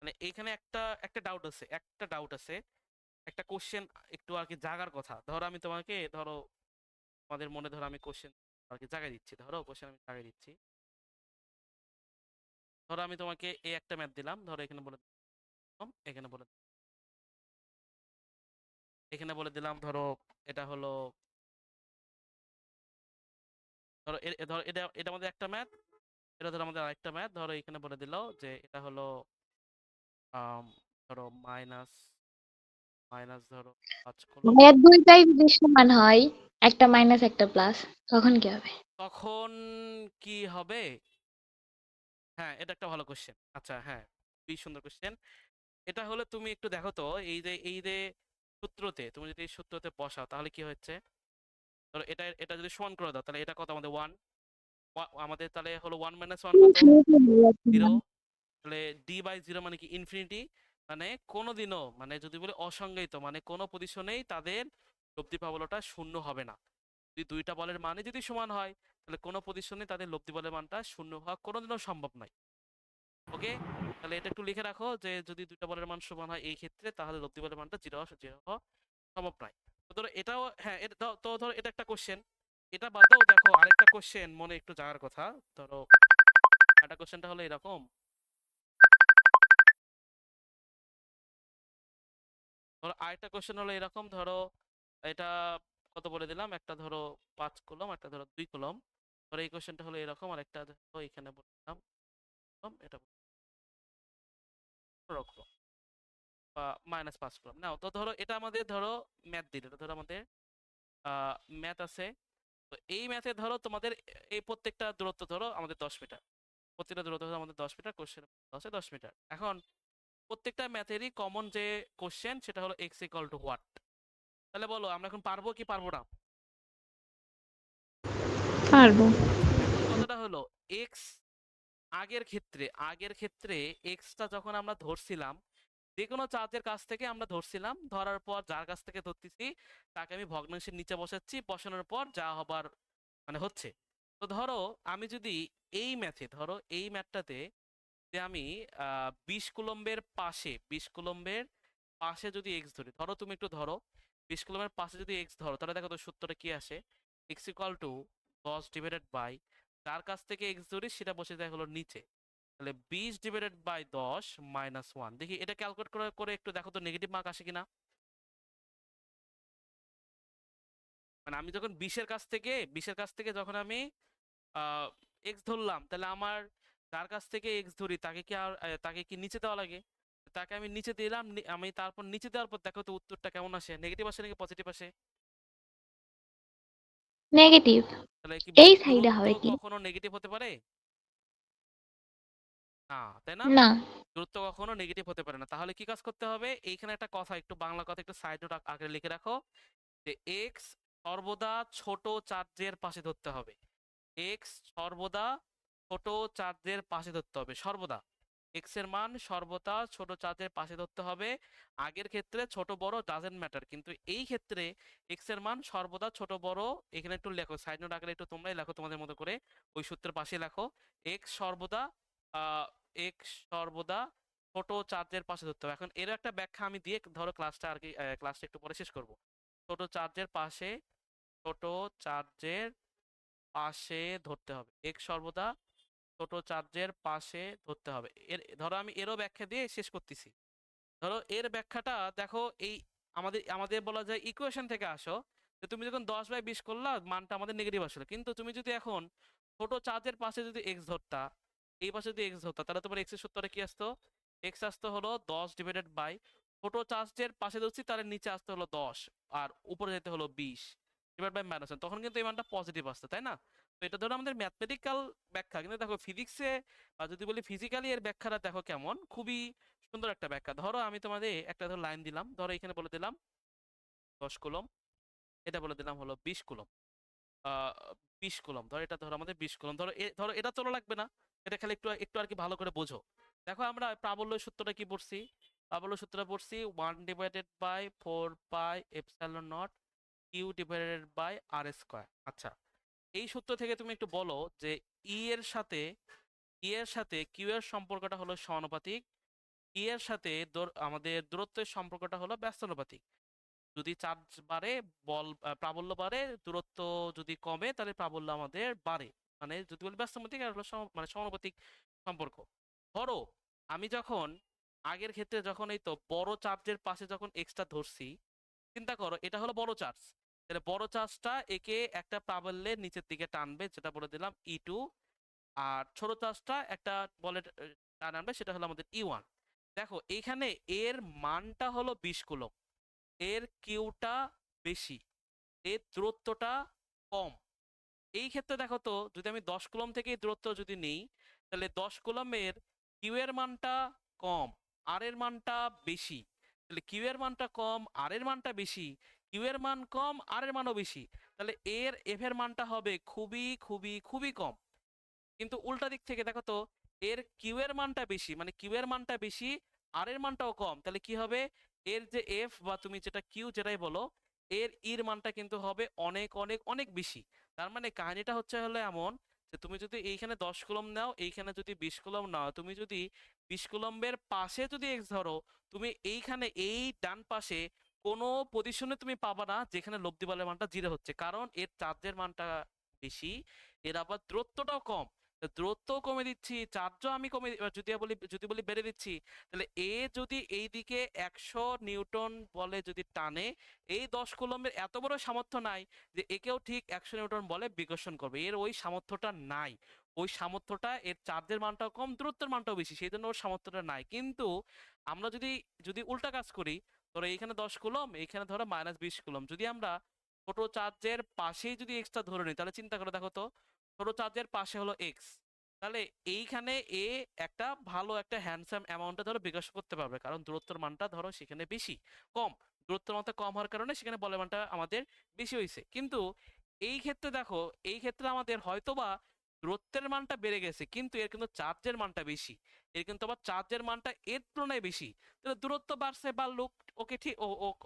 মানে এইখানে একটা একটা ডাউট আছে, একটা কোশ্চেন একটু আর কি জাগার কথা। ধরো আমি তোমাকে ধরো তোমাদের মনে ধরো আমি কোশ্চেন আর কি জাগাই দিচ্ছি, ধরো কোশ্চেন আমি জাগাই দিচ্ছি। ধরো আমি তোমাকে এই একটা ম্যাথ দিলাম, ধরো এখানে বলে দিলাম, এখানে বলে দিলাম ধরো এটা হলো, ধরো ধরো এটা এটা আমাদের একটা ম্যাথ, এটা ধরো আমাদের আরেকটা ম্যাথ। ধরো এখানে বলে দিল যে এটা হলো ধরো মাইনাস মাইনাস ধরো 5 কুলম। ভাইয়া দুইটাই যদি সমান হয়, একটা মাইনাস একটা প্লাস, তখন কি হবে? তখন কি হবে? হ্যাঁ, এটা একটা ভালো কোশ্চেন। আচ্ছা হ্যাঁ, খুবই সুন্দর কোশ্চেন। এটা হলে তুমি একটু দেখো তো, এই যে সূত্রতে তুমি যদি এই সূত্রতে বসাও, তাহলে কি হচ্ছে, ধরো এটা এটা যদি সমান করে দাও, তাহলে এটা কত আমাদের 1, আমাদের তাহলে হলো 1 মাইনাস 1 কত, 0। তাহলে ডি বাই 0 মানে কি ইনফিনিটি, মানে কোনোদিনও, মানে যদি বলে অসংজ্ঞায়িত, মানে কোনো পজিশনেই তাদের লব্ধি প্রাবল্যটা শূন্য হবে না। যদি দুইটা বলের মানে যদি সমান হয়, তাহলে কোনো পজিশনে তাদের লব্ধি বলের মানটা শূন্য হওয়া কোনোদিনও সম্ভব নয়। ওকে, তাহলে এটা একটু লিখে রাখো যে যদি দুইটা বলের মান সমান হয় এই ক্ষেত্রে, তাহলে লব্ধি বলের মানটা জিরো হওয়া সম্ভব নয়। তো ধরো এটাও হ্যাঁ, এটা তো ধরো এটা একটা কোশ্চেন। এটা বাদ দাও, দেখো আরেকটা কোশ্চেন মনে একটু যাওয়ার কথা। ধরো একটা কোশ্চেনটা হলো এরকম, ধরো আরেকটা কোশ্চেন হলো এরকম, ধরো এটা কত বলে দিলাম, একটা ধরো 5 কুলম, একটা ধরো 2 কুলম। ধরো এই কোশ্চেনটা হলো এরকম, আর একটা ধরো এখানে বলে দিলাম এটা 15 কুলম বা মাইনাস 5 কুলম নাও। তো ধরো এটা আমাদের ধরো ম্যাথ দিল, এটা ধরো আমাদের ম্যাথ আছে। তো এই ম্যাথে ধরো তোমাদের এই প্রত্যেকটা দূরত্ব ধরো আমাদের 10 মিটার, প্রত্যেকটা দূরত্ব ধরো আমাদের 10 মিটার, কোশ্চেন 10 মিটার। এখন প্রত্যেকটা ম্যাথেরই কমন যে কোশ্চেন, সেটা হলো এক্স ইকুয়াল টু হোয়াট। তাহলে বলো আমরা এখন পারবো কি পারবো না? পারবো। এখন কথাটা হলো এক্স আগের ক্ষেত্রে এক্সটা যখন আমরা ধরছিলাম, যে কোনো চার্জের কাছ থেকে আমরা ধরছিলাম, ধরার পর যার কাছ থেকে ধরতেছি তাকে আমি ভগ্নাংশের নিচে বসাচ্ছি, বসানোর পর যা হবার মানে হচ্ছে। তো ধরো আমি যদি ধরো এই ম্যাথটাতে যে আমি 20 কুলম্বের পাশে যদি এক্স ধরি, ধরো তুমি একটু ধরো 20 কুলম্বের পাশে যদি এক্স ধরো, তাহলে দেখো তো সূত্রটা কি আসে, X equal to 10 divided by, যার কাছ থেকে এক্স ধরি সেটা বসে যায় হলো নিচে, তাহলে 20 ডিভাইডেড বাই 10 মাইনাস 1। দেখি এটা ক্যালকুলেট করে করে একটু দেখো তো নেগেটিভ মার্ক আসে কিনা। মানে আমি যখন 20-এর কাছ থেকে যখন আমি এক্স ধরলাম, তাহলে আমার যার কাছ থেকে এক্স ধরি তাকে কি নিচে দেওয়া লাগে, তাকে আমি নিচে দিলাম। আমি তারপর নিচে দেওয়ার পর দেখো তো উত্তরটা কেমন আসে, নেগেটিভ আসে নাকি পজিটিভ আসে? নেগেটিভ। তাহলে কি এই বলো সাইডে দূরত্ব হবে কি? কখনো নেগেটিভ হতে পারে? না, তাই না? না। দূরত্ব কখনো নেগেটিভ হতে পারে না। তাহলে কি কাজ করতে হবে? এইখানে একটা কথা, একটু বাংলা কথা একটু সাইড নোট আকারে লিখে রাখো যে এক্স সর্বদা ছোট চার্জের পাশে ধরতে হবে। এক্স সর্বদা ছোট চার্জের পাশে ধরতে হবে, সর্বদা। এক্স এর মান সর্বদা ছোট চার্জের পাশে ধরতে হবে। আগের ক্ষেত্রে ছোট বড় ডাজেন্ট ম্যাটার, কিন্তু এই ক্ষেত্রে এক্স এর মান সর্বদা ছোট বড়। এখানে একটু লেখো, সাইড নোট আকারে একটু তোমরাই লেখো তোমাদের মতো করে, ওই সূত্রের পাশে লেখো এক্স সর্বদা আহ এক্স সর্বদা ছোট চার্জের পাশে ধরতে হবে। এখন এর একটা ব্যাখ্যা আমি দিয়ে ধরো ক্লাসটা আর কি, ক্লাসটা একটু পরে শেষ করব। ছোট চার্জের পাশে, ছোট চার্জের পাশে ধরতে হবে, এক্স সর্বদা ছোট চার্জের পাশে ধরতে হবে। এর ধরো আমি এরও ব্যাখ্যা দিয়ে শেষ করতেছি। ধরো এর ব্যাখ্যাটা দেখো, এই আমাদের আমাদের বলা যায় ইকুয়েশন থেকে আসো, যে তুমি যখন 10/20 করলা মানটা আমাদের নেগেটিভ আসলো, কিন্তু তুমি যদি এখন ছোট চার্জের পাশে যদি এক্স ধরতা, এই পাশে যদি এক্স ধরতা, তাহলে তোমার এক্স এর সূত্রটা কি আসতো? এক্স আসতো হলো 10/, ছোট চার্জের পাশে ধরছি তাহলে নিচে আসতে হলো 10, আর উপরে যেতে হলো 20 ডিভাইড বাই -1, তখন কিন্তু এই মানটা পজিটিভ আসতো, তাই না? তো এটা ধরো আমাদের ম্যাথমেটিক্যাল ব্যাখ্যা, কিন্তু দেখো ফিজিক্সে বা যদি বলি ফিজিক্যালি এর ব্যাখ্যাটা দেখো কেমন, খুবই সুন্দর একটা ব্যাখ্যা। ধরো আমি তোমাদের একটা ধরো লাইন দিলাম, ধরো এখানে বলে দিলাম 10 কুলম, এটা বলে দিলাম হলো 20 কুলম। 20 কুলম ধরো, এটা ধরো আমাদের 20 কুলম, ধরো ধরো এটা তোলা লাগবে না, এটা খালি একটু একটু আর কি ভালো করে বোঝো। দেখো আমরা প্রাবল্য সূত্রটা কি পড়ছি? প্রাবল্য সূত্রটা পড়ছি 1/4π/4πε0 Q/r²। আচ্ছা, এই সূত্র থেকে তুমি একটু বলো যে ই এর সাথে কিউ এর সম্পর্কটা হলো সমানুপাতিক, ই এর সাথে আমাদের দূরত্বের সম্পর্কটা হলো ব্যস্তানুপাতিক। যদি চার্জ বাড়ে প্রাবল্য বাড়ে, দূরত্ব যদি কমে তাহলে প্রাবল্য আমাদের বাড়ে। মানে যদি বলি ব্যস্তানুপাতিক আর হলো মানে সমানুপাতিক সম্পর্ক। ধরো আমি যখন আগের ক্ষেত্রে যখন এই তো বড় চার্জের পাশে যখন এক্সট্রা ধরছি, চিন্তা করো এটা হলো বড় চার্জ, তাহলে বড় চার্জটা একে একটা প্রাবল্যের নিচের দিকে টানবে, যেটা বলে দিলাম E2, আর ছোট চার্জটা একটা বলে টান আনবে, সেটা হলো আমাদের E1। দেখো এইখানে এর মানটা হলো 20 কুলম, এর কিউটা বেশি, এর দূরত্বটা কম। এই ক্ষেত্রে দেখো তো, যদি আমি 10 কুলম থেকে দূরত্ব যদি নিই, তাহলে 10 কুলমের কিউ এর মানটা কম, আর এর মানটা বেশি। তাহলে কিউ এর মানটা কম, আর এর মানটা বেশি, কিউ এর মান কম, আর এর মানও বেশি, তাহলে এর এফ এর মানটা হবে খুবই খুবই খুবই কম। কিন্তু উল্টা দিক থেকে দেখো তো, এর কিউ এর মানটা বেশি, মানে কিউ এর মানটা বেশি, আর এর মানটাও কম, তাহলে কি হবে? এর যে এফ বা তুমি যেটা কিউ যেটাই বলো, এর ইর মানটা কিন্তু হবে অনেক অনেক অনেক বেশি। তার মানে কাহিনীটা হচ্ছে হলো এমন, যে তুমি যদি এইখানে 10 কুলম নাও, এইখানে যদি 20 কুলম নাও, তুমি যদি 20 কুলমের পাশে যদি এক্স ধরো, তুমি এইখানে এই ডান পাশে কোনো পজিশনে তুমি পাবা না যেখানে লব্ধি বলের মানটা 0 হচ্ছে, কারণ এর চার্জের মানটা বেশি, এর আবার দূরত্বটাও কম। দূরত্বও কমে দিচ্ছি, চার্জও আমি কমে যদি বলি বেড়ে দিচ্ছি, তাহলে এ যদি এইদিকে 100 নিউটন বলে যদি টানে, এই 10 কুলমের এত বড় সামর্থ্য নাই যে একেও ঠিক 100 নিউটন বলে বিকর্ষণ করবে, এর ওই সামর্থ্যটা নাই। ওই সামর্থ্যটা, এর চার্জের মানটাও কম, দূরত্বের মানটাও বেশি, সেই জন্য ওর সামর্থ্যটা নাই। কিন্তু আমরা যদি যদি উল্টা কাজ করি, ধরো এইখানে 10 কুলম, এইখানে ধরো -20 কুলম, যদি আমরা ছোট চার্জের পাশেই যদি এক্সট্রা ধরে নিই, তাহলে চিন্তা করে দেখো তো, ছোট চার্জের পাশে হলো এক্স, তাহলে এইখানে এ একটা ভালো একটা হ্যান্ডসাম অ্যামাউন্টে ধরো বিকাশ করতে পারবে, কারণ দূরত্বের মানটা ধরো সেখানে বেশি, কম, দূরত্বের মানটা কম হওয়ার কারণে সেখানে বলের মানটা আমাদের বেশি হয়েছে। কিন্তু এই ক্ষেত্রে দেখো, এই ক্ষেত্রে আমাদের হয়তোবা দূরত্বের মানটা বেড়ে গেছে, কিন্তু এর কিন্তু চার্জের মানটা বেশি, এর কিন্তু আবার চার্জের মানটা এর তুলনায় বেশি। তাহলে দূরত্ব বাড়ছে বা লুক ওকে ঠিক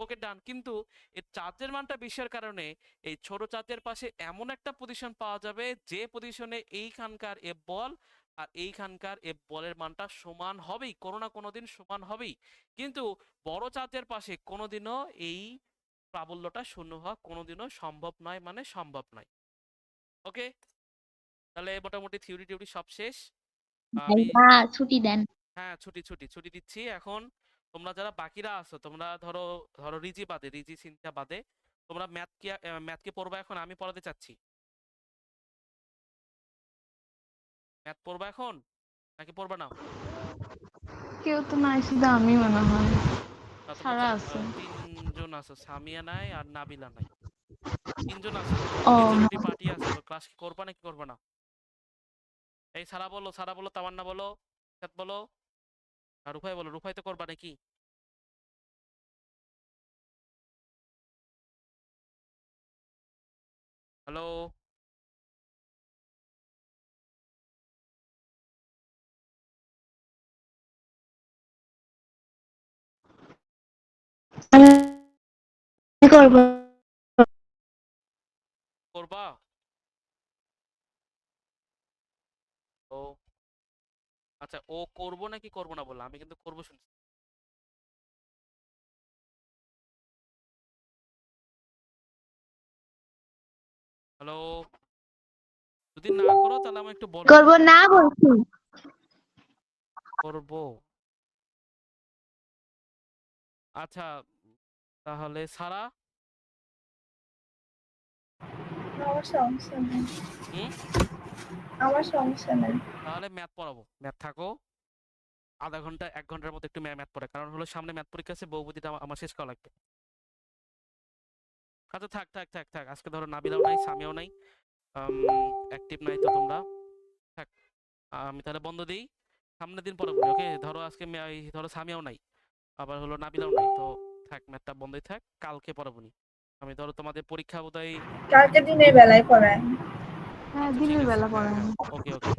ওকে ডান, কিন্তু এর চার্জের মানটা বেশির কারণে এই ছোট চার্জের পাশে এমন একটা পজিশন পাওয়া যাবে, যে পজিশনে এইখানকার এফ বল আর এইখানকার এফ বলের মানটা সমান হবেই, কোনো না কোনো দিন সমান হবেই। কিন্তু বড় চার্জের পাশে কোনোদিনও এই প্রাবল্যটা শূন্য হওয়া কোনোদিনও সম্ভব নয়, মানে সম্ভব নয়। ওকে, তাহলে মোটামুটি থিওরি টিওরি সব শেষ। আমি ভাইয়া ছুটি দেন। হ্যাঁ, ছুটি ছুটি ছুটি দিচ্ছি এখন। তোমরা যারা বাকিরা আছো, তোমরা ধরো ধরো রিজি সিনথিয়া বাদে, তোমরা ম্যাথ কি পড়বা এখন? আমি পড়াতে চাচ্ছি। ম্যাথ পড়বা এখন নাকি পড়বা না? কেউ তো নাই, শুধু আমি মনে হয়। তা তোমরা সারা আছে। 3 জন আছো, সামিয়া নাই আর নাবিলা নাই, 3 জন আছো, ও মেজরিটি পার্টি আছে। তো ক্লাস কি করবা নাকি করবা না? এই সারা বলো, তামান্না বলো। সাত বলো, আর রুফাই বলো। রুফাই তো করবা নাকি? হ্যালো, আমি করবো। করবা? ও আচ্ছা, ও করবো নাকি করবো না বললা, আমি কিন্তু করবো শুনছি। হ্যালো, যদি না করো তাহলে আমি একটু বলো। করবো না বলছি। করবো। আচ্ছা, তাহলে সারা। আমার সমস্যা নেই, হুম, আমার সমস্যা নেই। তাহলে ম্যাথ পড়াবো। ম্যাথ থাকো আধা ঘন্টা 1 ঘন্টার মতো একটু ম্যাথ পড়ে, কারণ হলো সামনে ম্যাথ পরীক্ষা আছে, বহুপদীটা আমার শেষ করা লাগবে। আচ্ছা থাক থাক থাক থাক, আজকে ধরো নাবিলাও নাই, সামিয়াও নাই, অ্যাক্টিভ নাই তো তোমরা, থাক। আমি তাহলে বন্ধ দিই, সামনের দিন পড়াবো। ওকে, ধরো আজকে ধরো সামিয়াও নাই, আবার হলো নাবিলাও নাই, তো থাক, ম্যাথটা বন্ধই থাক, কালকে পড়াবো নি। আমি ধরো তোমাদের পরীক্ষা বোধহয়। কালকে দিনের বেলায় পড়ায়। হ্যাঁ, আচ্ছা ঠিক দিনের আছে, বেলা হ্যাঁ পড়ায়। হ্যাঁ, ওকে ওকে।